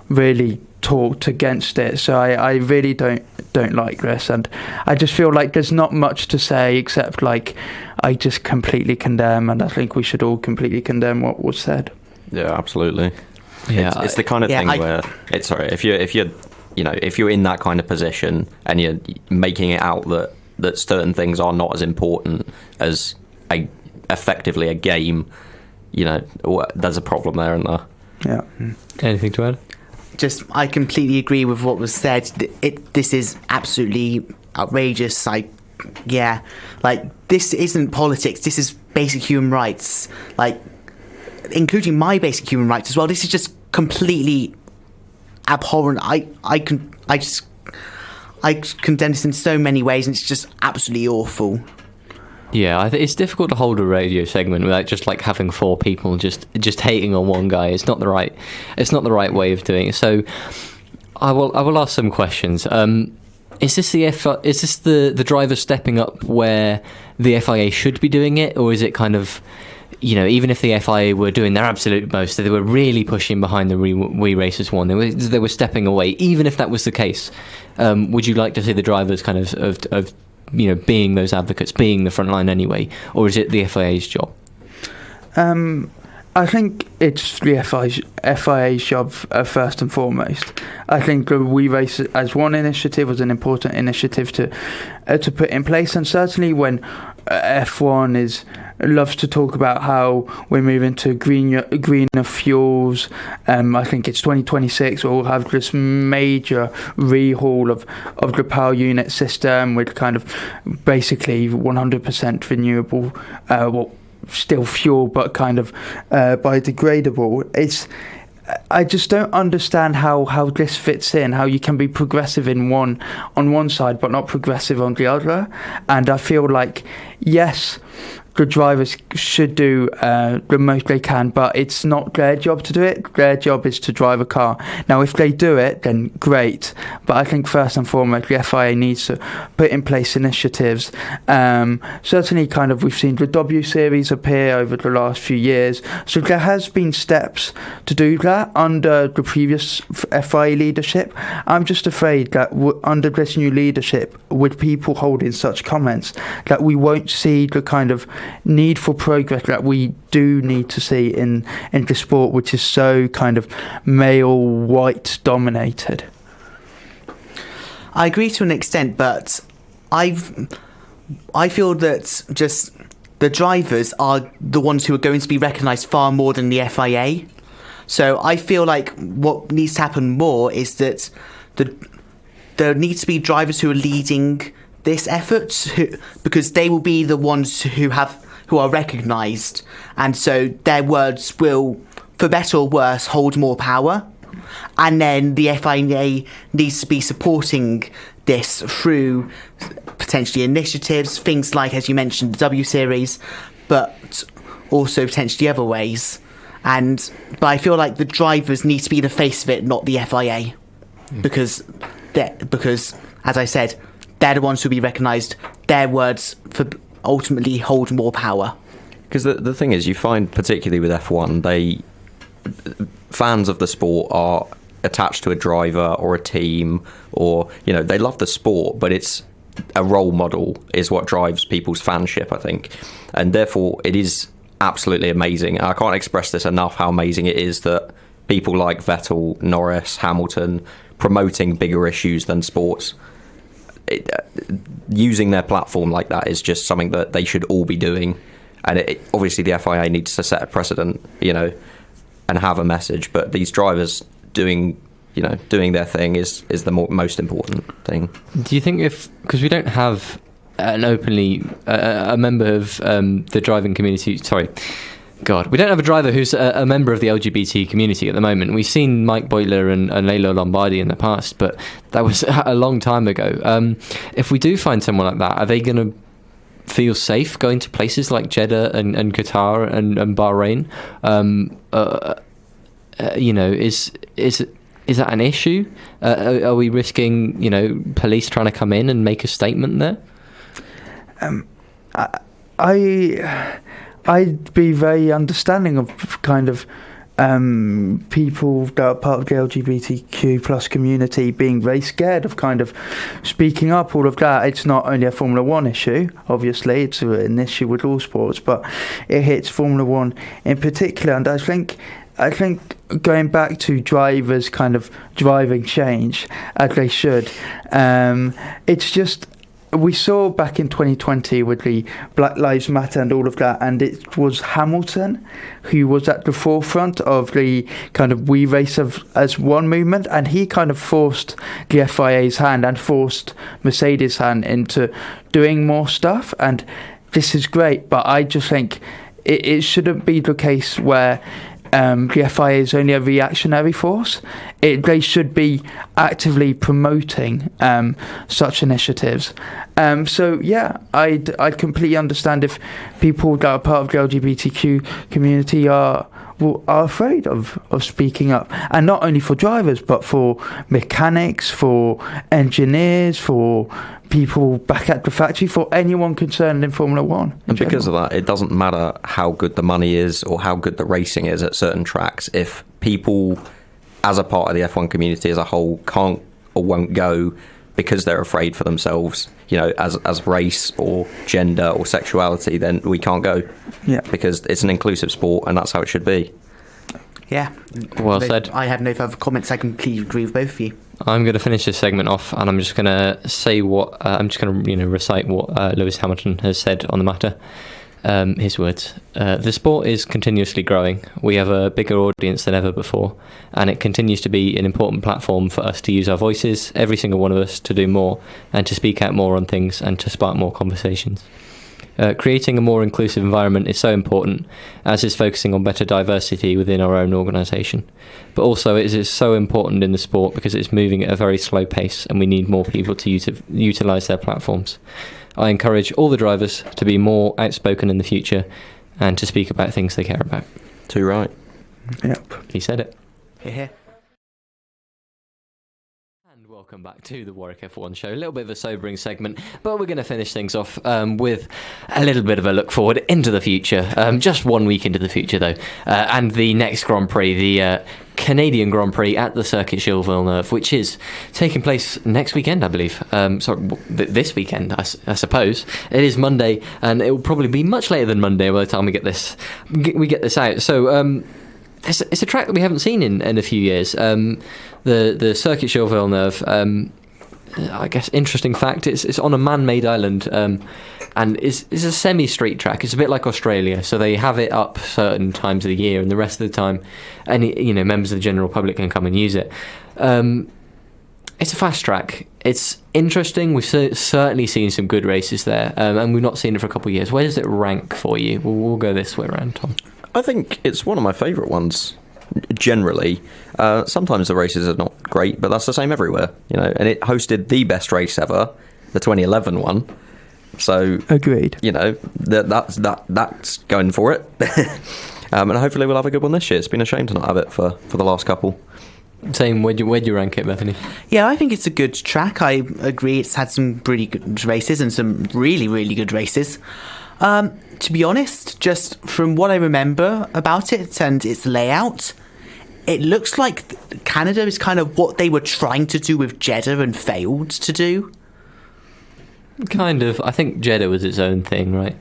really talked against it. So I really don't like this, and I just feel like there's not much to say except like I just completely condemn, and I think we should all completely condemn what was said. Yeah, absolutely. Yeah, it's the kind of thing where it's if you're in that kind of position and you're making it out that certain things are not as important as effectively a game, there's a problem there, isn't there? Yeah. Anything to add? I completely agree with what was said. This is absolutely outrageous. This isn't politics. This is basic human rights, including my basic human rights as well. This is just completely abhorrent. I condemn this in so many ways, and it's just absolutely awful. Yeah, it's difficult to hold a radio segment without just like having four people just hating on one guy. It's not the right way of doing it. So I will ask some questions. Is this the driver stepping up where the FIA should be doing it, or is it kind of, even if the FIA were doing their absolute most, they were really pushing behind the We Racers one, they were stepping away, even if that was the case? Would you like to see the drivers kind of being those advocates, being the front line anyway, or is it the FIA's job? I think it's the FIA's job first and foremost. I think the We Race as one initiative was an important initiative to put in place, and certainly when F1 loves to talk about how we're moving to greener fuels. I think it's 2026. We'll have this major rehaul of the power unit system with kind of basically 100% renewable, still fuel, but kind of biodegradable. I just don't understand how this fits in, how you can be progressive on one side but not progressive on the other. And I feel like, yes, the drivers should do the most they can, but it's not their job to do it. Their job is to drive a car. Now, if they do it, then great. But I think first and foremost, the FIA needs to put in place initiatives. Certainly, kind of, we've seen the W Series appear over the last few years. So there has been steps to do that under the previous FIA leadership. I'm just afraid that under this new leadership, with people holding such comments, that we won't see the kind of need for progress that we do need to see in the sport, which is so kind of male white dominated. I agree to an extent, but I feel that just the drivers are the ones who are going to be recognised far more than the FIA. So I feel like what needs to happen more is that there needs to be drivers who are leading this effort, because they will be the ones who are recognised, and so their words will, for better or worse, hold more power. And then the FIA needs to be supporting this through potentially initiatives, things like, as you mentioned, the W Series, but also potentially other ways. But I feel like the drivers need to be the face of it, not the FIA, because as I said, they're the ones who will be recognised. Their words ultimately hold more power. Because the thing is, you find particularly with F1, fans of the sport are attached to a driver or a team, or they love the sport, but it's a role model is what drives people's fanship, I think, and therefore it is absolutely amazing. I can't express this enough how amazing it is that people like Vettel, Norris, Hamilton promoting bigger issues than sports. Using their platform like that is just something that they should all be doing, and obviously the FIA needs to set a precedent, and have a message. But these drivers doing their thing is the most important thing. Do you think because we don't have an openly a member of the driving community? Sorry. God, we don't have a driver who's a member of the LGBT community at the moment. We've seen Mike Beutler and Lalo Lombardi in the past, but that was a long time ago. If we do find someone like that, are they going to feel safe going to places like Jeddah and Qatar and Bahrain? Is that an issue? Are we risking, police trying to come in and make a statement there? I'd be very understanding of kind of people that are part of the LGBTQ plus community being very scared of kind of speaking up, all of that. It's not only a Formula One issue, obviously, it's an issue with all sports, but it hits Formula One in particular. And I think going back to drivers kind of driving change, as they should, it's just, we saw back in 2020 with the Black Lives Matter and all of that, and it was Hamilton who was at the forefront of the kind of We Race as One movement, and he kind of forced the FIA's hand and forced Mercedes' hand into doing more stuff. And this is great, but I just think it shouldn't be the case where the FIA is only a reactionary force. They should be actively promoting such initiatives. So yeah, I completely understand if people that are part of the LGBTQ community are afraid of speaking up, and not only for drivers but for mechanics, for engineers, for people back at the factory, for anyone concerned in Formula One. And because of that, it doesn't matter how good the money is or how good the racing is at certain tracks. If people, as a part of the F1 community as a whole, can't or won't go because they're afraid for themselves, as race or gender or sexuality, then we can't go. Yeah. Because it's an inclusive sport, and that's how it should be. Yeah. Well said. I have no further comments. I completely agree with both of you. I'm going to finish this segment off, and I'm just going to say recite what Lewis Hamilton has said on the matter. His words: "The sport is continuously growing. We have a bigger audience than ever before, and it continues to be an important platform for us to use our voices, every single one of us, to do more and to speak out more on things and to spark more conversations. Creating a more inclusive environment is so important, as is focusing on better diversity within our own organisation. But also it is so important in the sport because it's moving at a very slow pace, and we need more people to utilise their platforms. I encourage all the drivers to be more outspoken in the future and to speak about things they care about. Too right. Yep. He said it. Here. And welcome back to the Warwick F1 show. A little bit of a sobering segment, but we're going to finish things off with a little bit of a look forward into the future. Just 1 week into the future, though. And the next Grand Prix, the Canadian Grand Prix at the Circuit Gilles Villeneuve, which is taking place next weekend, I believe. This weekend, I suppose. It is Monday, and it will probably be much later than Monday by the time we get this out. So it's a track that we haven't seen in a few years. The Circuit Gilles Villeneuve. I guess interesting fact: it's on a man-made island. And it's a semi-street track. It's a bit like Australia, so they have it up certain times of the year, and the rest of the time, members of the general public can come and use it. It's a fast track. It's interesting. We've certainly seen some good races there, and we've not seen it for a couple of years. Where does it rank for you? We'll go this way around, Tom. I think it's one of my favourite ones. Generally, sometimes the races are not great, but that's the same everywhere, And it hosted the best race ever, the 2011 one. So agreed. That's going for it, and hopefully we'll have a good one this year. It's been a shame to not have it for the last couple. Same. Where'd you rank it, Bethany? Yeah, I think it's a good track. I agree. It's had some really good races and some really, really good races. To be honest, just from what I remember about it and its layout, it looks like Canada is kind of what they were trying to do with Jeddah and failed to do. Kind of. I think Jeddah was its own thing, right?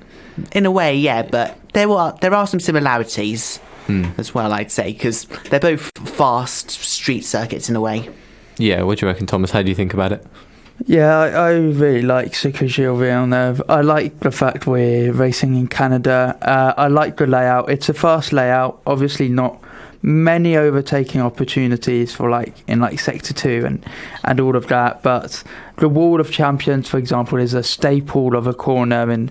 In a way, yeah, but there are some similarities as well, I'd say, because they're both fast street circuits in a way. Yeah, what do you reckon, Thomas? How do you think about it? Yeah, I really like Circuit Gilles Villeneuve. I like the fact we're racing in Canada. I like the layout. It's a fast layout, obviously not many overtaking opportunities for in Sector 2 and all of that, but the Wall of Champions, for example, is a staple of a corner in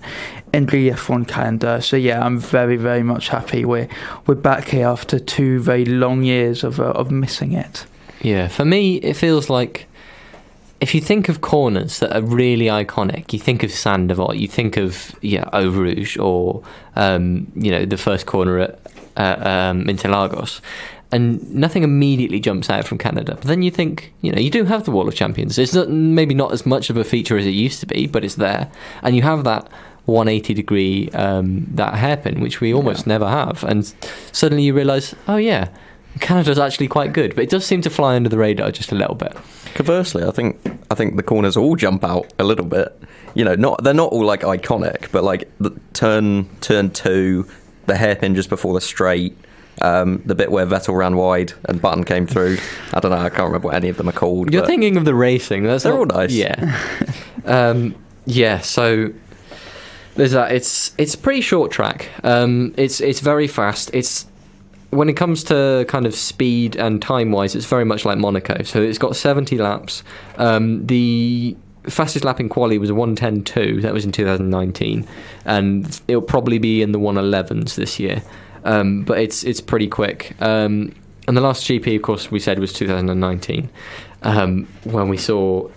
the F1 calendar. So yeah, I'm very, very much happy we're back here after 2 very long years of missing it. Yeah, for me it feels like if you think of corners that are really iconic, you think of Sandoval, you think of Eau Rouge, or the first corner at Interlagos, and nothing immediately jumps out from Canada. But then you think, you do have the Wall of Champions. It's maybe not as much of a feature as it used to be, but it's there, and you have that 180 degree that hairpin, which we almost never have, and suddenly you realise, oh yeah, Canada's actually quite good, but it does seem to fly under the radar just a little bit. Conversely, I think the corners all jump out a little bit. They're not all iconic, but the turn 2, the hairpin just before the straight, the bit where Vettel ran wide and Button came through. I don't know. I can't remember what any of them are called. You're thinking of the racing. They're all nice. Yeah. So there's that. It's a pretty short track. It's very fast. When it comes to kind of speed and time-wise, it's very much like Monaco. So it's got 70 laps. The fastest lap in quali was a 1:10.2. That was in 2019, and it'll probably be in the 1:11s this year. But it's pretty quick. And the last GP, of course, we said was 2019, when we saw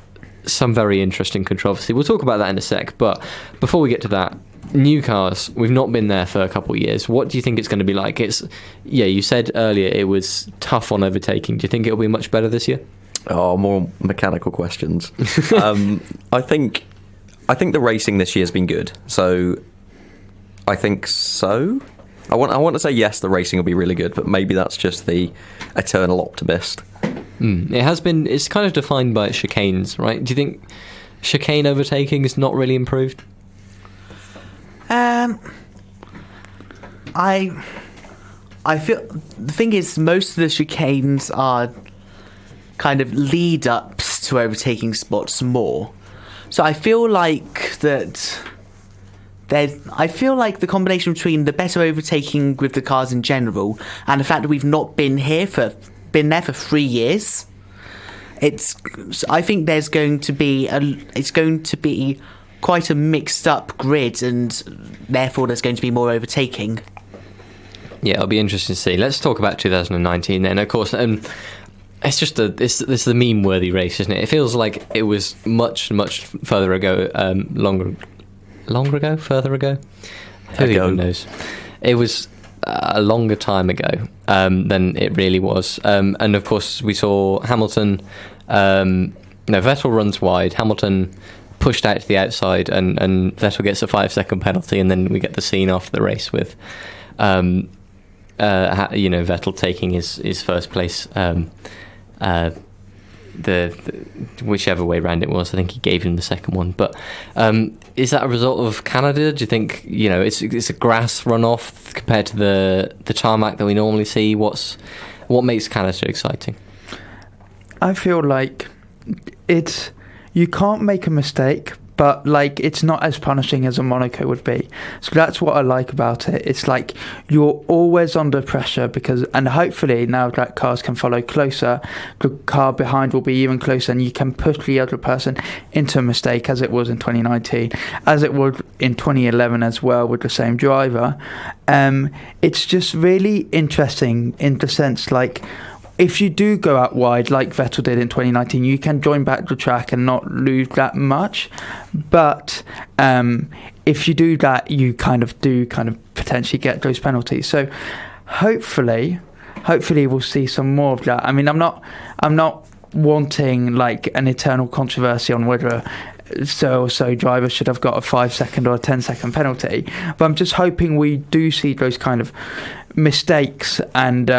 some very interesting controversy. We'll talk about that in a sec. But before we get to that, new cars, we've not been there for a couple of years. What do you think it's going to be like? You said earlier it was tough on overtaking. Do you think it'll be much better this year? Oh, more mechanical questions. I think the racing this year has been good. So I think so. I want to say yes, the racing will be really good, but maybe that's just the eternal optimist. It has been. It's kind of defined by its chicanes, right? Do you think chicane overtaking is not really improved? I feel the thing is most of the chicanes are kind of lead ups to overtaking spots more. So I feel like that I feel like the combination between the better overtaking with the cars in general and the fact that we've not been there for 3 years, I think there's going to be quite a mixed up grid, and therefore there's going to be more overtaking. Yeah, it'll be interesting to see. Let's talk about 2019 then. Of course, it's just it's the meme-worthy race, isn't it? It feels like it was much further ago, longer ago, further ago? Who even knows? It was a longer time ago than it really was. And of course, we saw Hamilton. Vettel runs wide. Hamilton pushed out to the outside, and Vettel gets a 5-second penalty, and then we get the scene after the race with, Vettel taking his first place. The whichever way round it was, I think he gave him the second one. But is that a result of Canada? Do you think it's a grass runoff compared to the tarmac that we normally see? What makes Canada exciting? I feel like you can't make a mistake, but like it's not as punishing as a Monaco would be. So that's what I like about it. It's like you're always under pressure and hopefully now that cars can follow closer, the car behind will be even closer, and you can push the other person into a mistake, as it was in 2019, as it was in 2011 as well with the same driver. It's just really interesting in the sense like, if you do go out wide like Vettel did in 2019, you can join back the track and not lose that much. But if you do that, you kind of potentially get those penalties. So hopefully we'll see some more of that. I mean, I'm not wanting like an eternal controversy on whether so drivers should have got a 5-second or a 10-second penalty, but I'm just hoping we do see those kind of mistakes and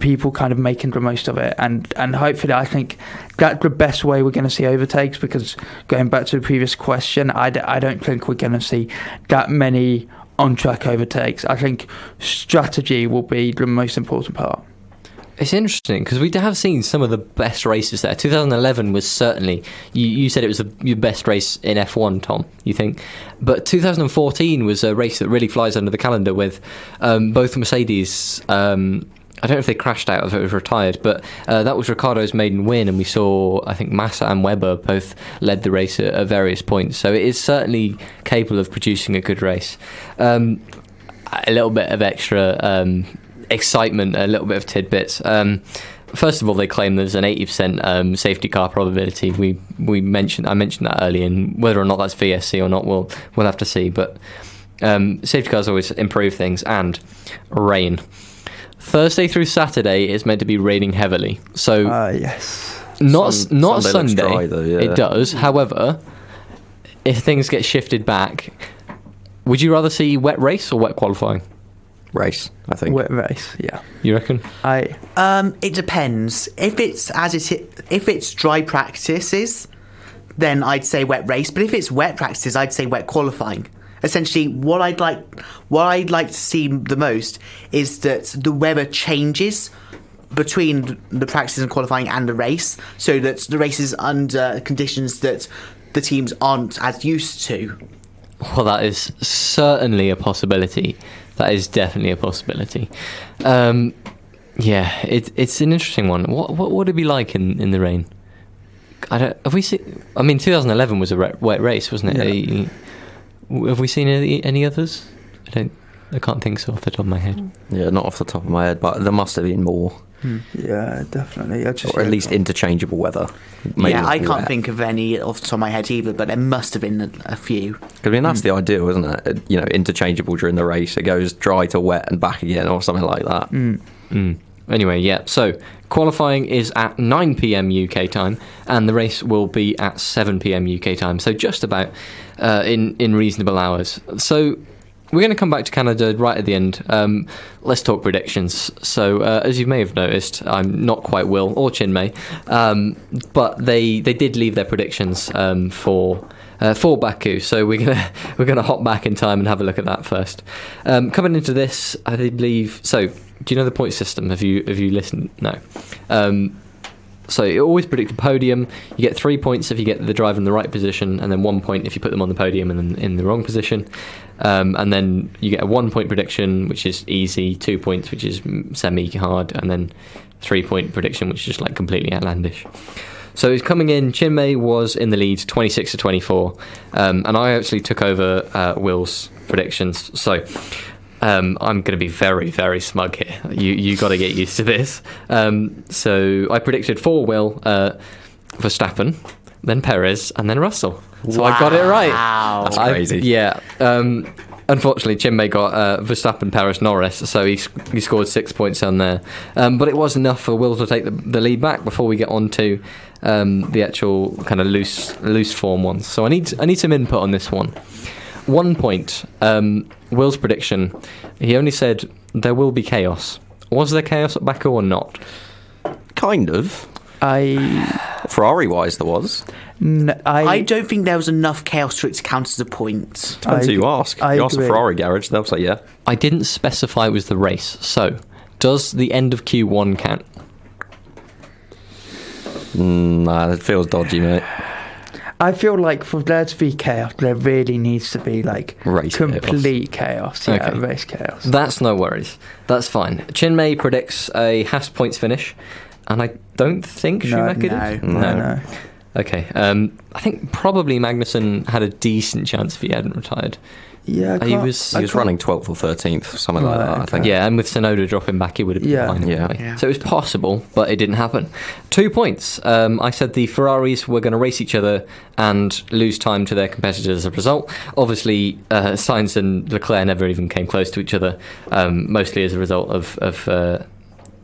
people kind of making the most of it, and hopefully I think that's the best way we're going to see overtakes, because going back to the previous question, I don't think we're going to see that many on-track overtakes. I think strategy will be the most important part. It's interesting because we have seen some of the best races there. 2011 was certainly, you said it was your best race in F1, Tom, you think? But 2014 was a race that really flies under the calendar with both Mercedes. I don't know if they crashed out or if it was retired, but that was Ricciardo's maiden win, and we saw, I think, Massa and Webber both led the race at various points. So it is certainly capable of producing a good race. A little bit of extra excitement, a little bit of tidbits. First of all, they claim there's an 80% safety car probability. I mentioned that earlier, and whether or not that's VSC or not, we'll have to see. But safety cars always improve things. And rain. Thursday through Saturday is meant to be raining heavily. So yes, not Sunday Sunday. Dry, though, yeah. It does. However, if things get shifted back, would you rather see wet race or wet qualifying? Race, I think. Wet race, yeah. You reckon? It depends. If it's dry practices, then I'd say wet race. But if it's wet practices, I'd say wet qualifying. Essentially, what I'd like to see the most is that the weather changes between the practices and qualifying and the race, so that the race is under conditions that the teams aren't as used to. Well, that is certainly a possibility. That is definitely a possibility. Yeah, it's an interesting one. What would it be like in the rain? Have we seen? I mean, 2011 was a wet race, wasn't it? Yeah. Have we seen any others? I can't think so off the top of my head. Yeah, not off the top of my head, but there must have been more. Yeah, definitely. Or at least interchangeable weather. Maybe yeah, I can't wet. think of any off the top of my head either, but there must have been a few. I mean, that's the ideal, isn't it? Interchangeable during the race. It goes dry to wet and back again, or something like that. Anyway, yeah. So qualifying is at 9 p.m. UK time, and the race will be at 7 p.m. UK time. So just about in reasonable hours. So we're going to come back to Canada right at the end. Let's talk predictions. So, as you may have noticed, I'm not quite Will or Chinmay, but they did leave their predictions for Baku. So we're gonna hop back in time and have a look at that first. Coming into this, I believe. So, do you know the point system? Have you listened? No. So you always predict a podium. You get 3 points if you get the driver in the right position, and then 1 point if you put them on the podium and then in the wrong position. And then you get a 1 point prediction, which is easy, 2 points, which is semi-hard, and then 3 point prediction, which is just like completely outlandish. So it's coming in. Chinmay was in the lead, 26 to 24, and I actually took over Will's predictions. So I'm going to be very, very smug here. You got to get used to this. So I predicted for Will Verstappen, then Perez, and then Russell. So I got it right. That's crazy. Yeah. Unfortunately, Chinmay got Verstappen, Perez, Norris, so he scored 6 points on there. But it was enough for Will to take the lead back before we get on to the actual kind of loose form ones. So I need some input on this one. 1 point. Will's prediction. He only said there will be chaos. Was there chaos at Baku or not? Kind of. Ferrari-wise, there was. I don't think there was enough chaos for it to count as a point. Depends who you ask. If you ask the Ferrari garage, they'll say yeah. I didn't specify it was the race. So, does the end of Q1 count? Nah, it feels dodgy, mate. I feel like for there to be chaos, there really needs to be like race complete chaos. Yeah, Okay. race chaos. That's no worries. That's fine. Chinmay predicts a Haas points finish, and I don't think Schumacher did. No. Okay. I think probably Magnussen had a decent chance if he hadn't retired. Yeah, He was running 12th or 13th, something like that, I think. Yeah, and with Tsunoda dropping back, he would have been fine anyway. Yeah. So it was possible, but it didn't happen. 2 points. I said the Ferraris were going to race each other and lose time to their competitors as a result. Obviously, Sainz and Leclerc never even came close to each other, mostly as a result of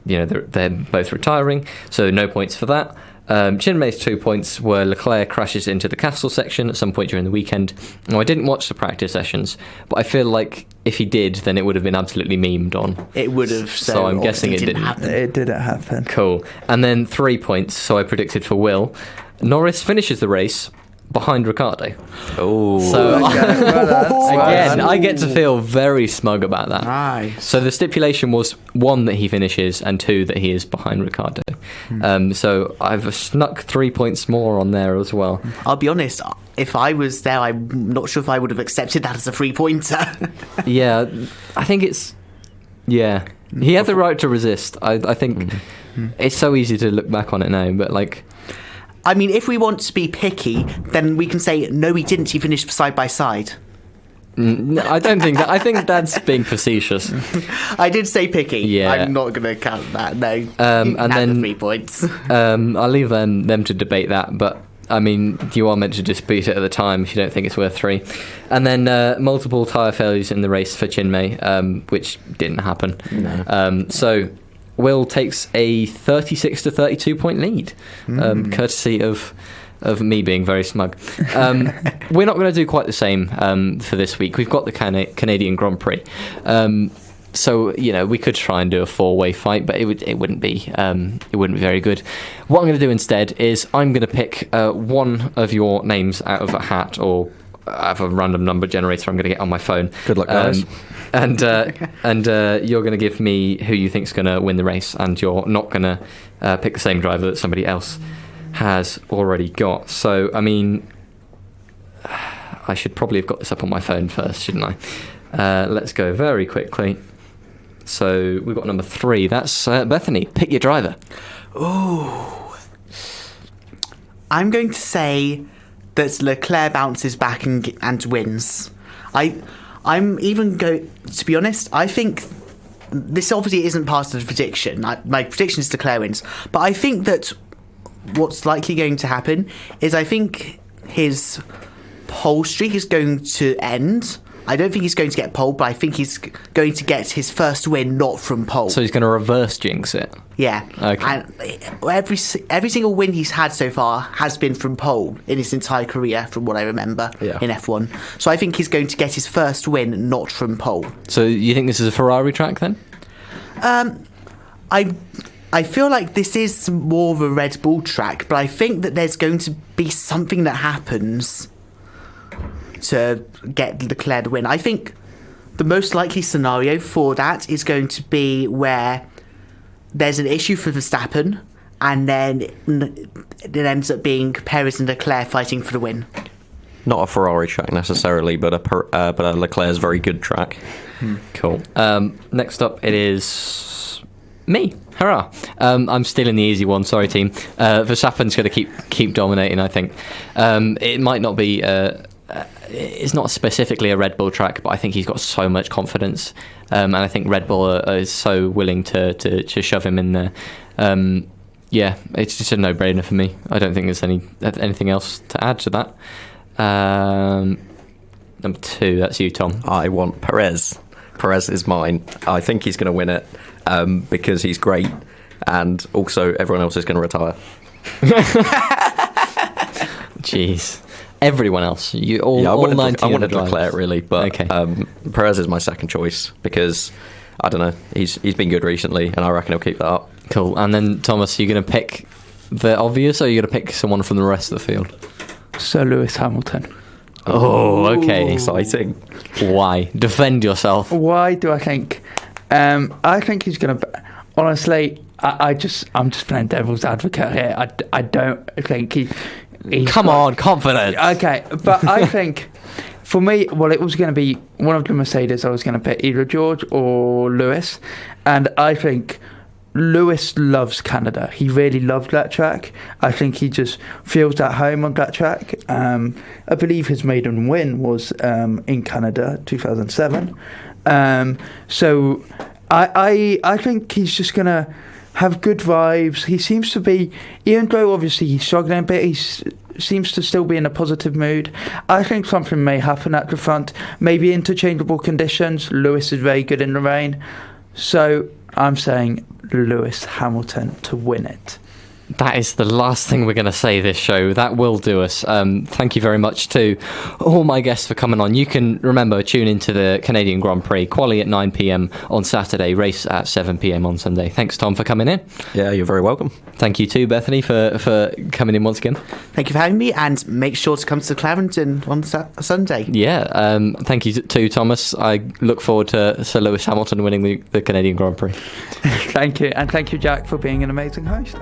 they're both retiring, so no points for that. Chinmay's 2 points were Leclerc crashes into the castle section at some point during the weekend. Now, I didn't watch the practice sessions, but I feel like if he did, then it would have been absolutely memed on. It would have. So I'm guessing it didn't happen. It didn't happen. Cool. And then 3 points, so I predicted for Will. Norris finishes the race behind Ricciardo. Oh. So again, Well, I get to feel very smug about that. Nice. So the stipulation was 1 that he finishes and 2 that he is behind Ricciardo. So I've snuck 3 points more on there as well. I'll be honest, if I was there, I'm not sure if I would have accepted that as a 3-pointer. Yeah, I think it's... Yeah. He had the right to resist. I think it's so easy to look back on it now, but like... I mean, if we want to be picky, then we can say, no, he didn't, he finished side by side. No, I don't think that. I think that's being facetious. I did say picky. Yeah. I'm not going to count that, no. You and can have then- the 3 points. I'll leave them to debate that, but I mean, you are meant to dispute it at the time if you don't think it's worth 3. And then multiple tyre failures in the race for Chinmay, which didn't happen. No. So Will takes a 36 to 32 point lead, courtesy of me being very smug. We're not going to do quite the same for this week. We've got the Canadian Grand Prix. So we could try and do a 4-way fight, but it wouldn't be very good. What I'm going to do instead is I'm going to pick one of your names out of a hat or out of a random number generator I'm going to get on my phone. Good luck, guys. And you're going to give me who you think's going to win the race, and you're not going to pick the same driver that somebody else has already got. So I mean, I should probably have got this up on my phone first, shouldn't I? Let's go very quickly. So we've got number 3. That's Bethany. Pick your driver. Ooh. I'm going to say that Leclerc bounces back and wins. I'm even going to be honest. I think this obviously isn't part of the prediction. My prediction is Leclerc wins, but I think that what's likely going to happen is I think his pole streak is going to end. I don't think he's going to get pole, but I think he's going to get his first win not from pole. So he's going to reverse jinx it. Yeah. Okay. And every single win he's had so far has been from pole in his entire career, from what I remember in F1. So I think he's going to get his first win not from pole. So you think this is a Ferrari track then? I feel like this is more of a Red Bull track, but I think that there's going to be something that happens to get Leclerc the win. I think the most likely scenario for that is going to be where there's an issue for Verstappen, and then it ends up being Perez and Leclerc fighting for the win. Not a Ferrari track necessarily, but a Leclerc's very good track. Cool. Next up, it is me. Hurrah! I'm still in the easy one. Sorry, team. Verstappen's going to keep dominating. I think it might not be. It's not specifically a Red Bull track, but I think he's got so much confidence, and I think Red Bull is so willing to shove him in there. Yeah, it's just a no-brainer for me. I don't think there's anything else to add to that. Number 2, that's you, Tom. I want Perez. Perez is mine. I think he's going to win it because he's great, and also everyone else is going to retire. Jeez. Everyone else. All 90 I wanted Leclerc, really, but okay. Perez is my second choice because, I don't know, he's been good recently, and I reckon he'll keep that up. Cool. And then, Thomas, are you going to pick the obvious, or are you going to pick someone from the rest of the field? Sir Lewis Hamilton. Oh, okay. Exciting. Why? Defend yourself. Why do I think? I think he's going to. Honestly, I'm just playing devil's advocate here. I don't think he's Come on, confidence. Okay, but I think for me, well, it was going to be one of the Mercedes. I was going to pick either George or Lewis, and I think Lewis loves Canada. He really loved that track. I think he just feels at home on that track. I believe his maiden win was in Canada, 2007. So I think he's just going to have good vibes. He seems to be, even though obviously he's struggling a bit, he seems to still be in a positive mood. I think something may happen at the front, maybe interchangeable conditions. Lewis is very good in the rain. So I'm saying Lewis Hamilton to win it. That is the last thing we're going to say this show. That will do us. Thank you very much to all my guests for coming on. You can, remember, tune into the Canadian Grand Prix, quali at 9 p.m. on Saturday, race at 7 p.m. on Sunday. Thanks, Tom, for coming in. Yeah, you're very welcome. Thank you too, Bethany, for coming in once again. Thank you for having me, and make sure to come to Clarendon on Sunday. Yeah, thank you too, Thomas. I look forward to Sir Lewis Hamilton winning the Canadian Grand Prix. Thank you, and thank you, Jack, for being an amazing host.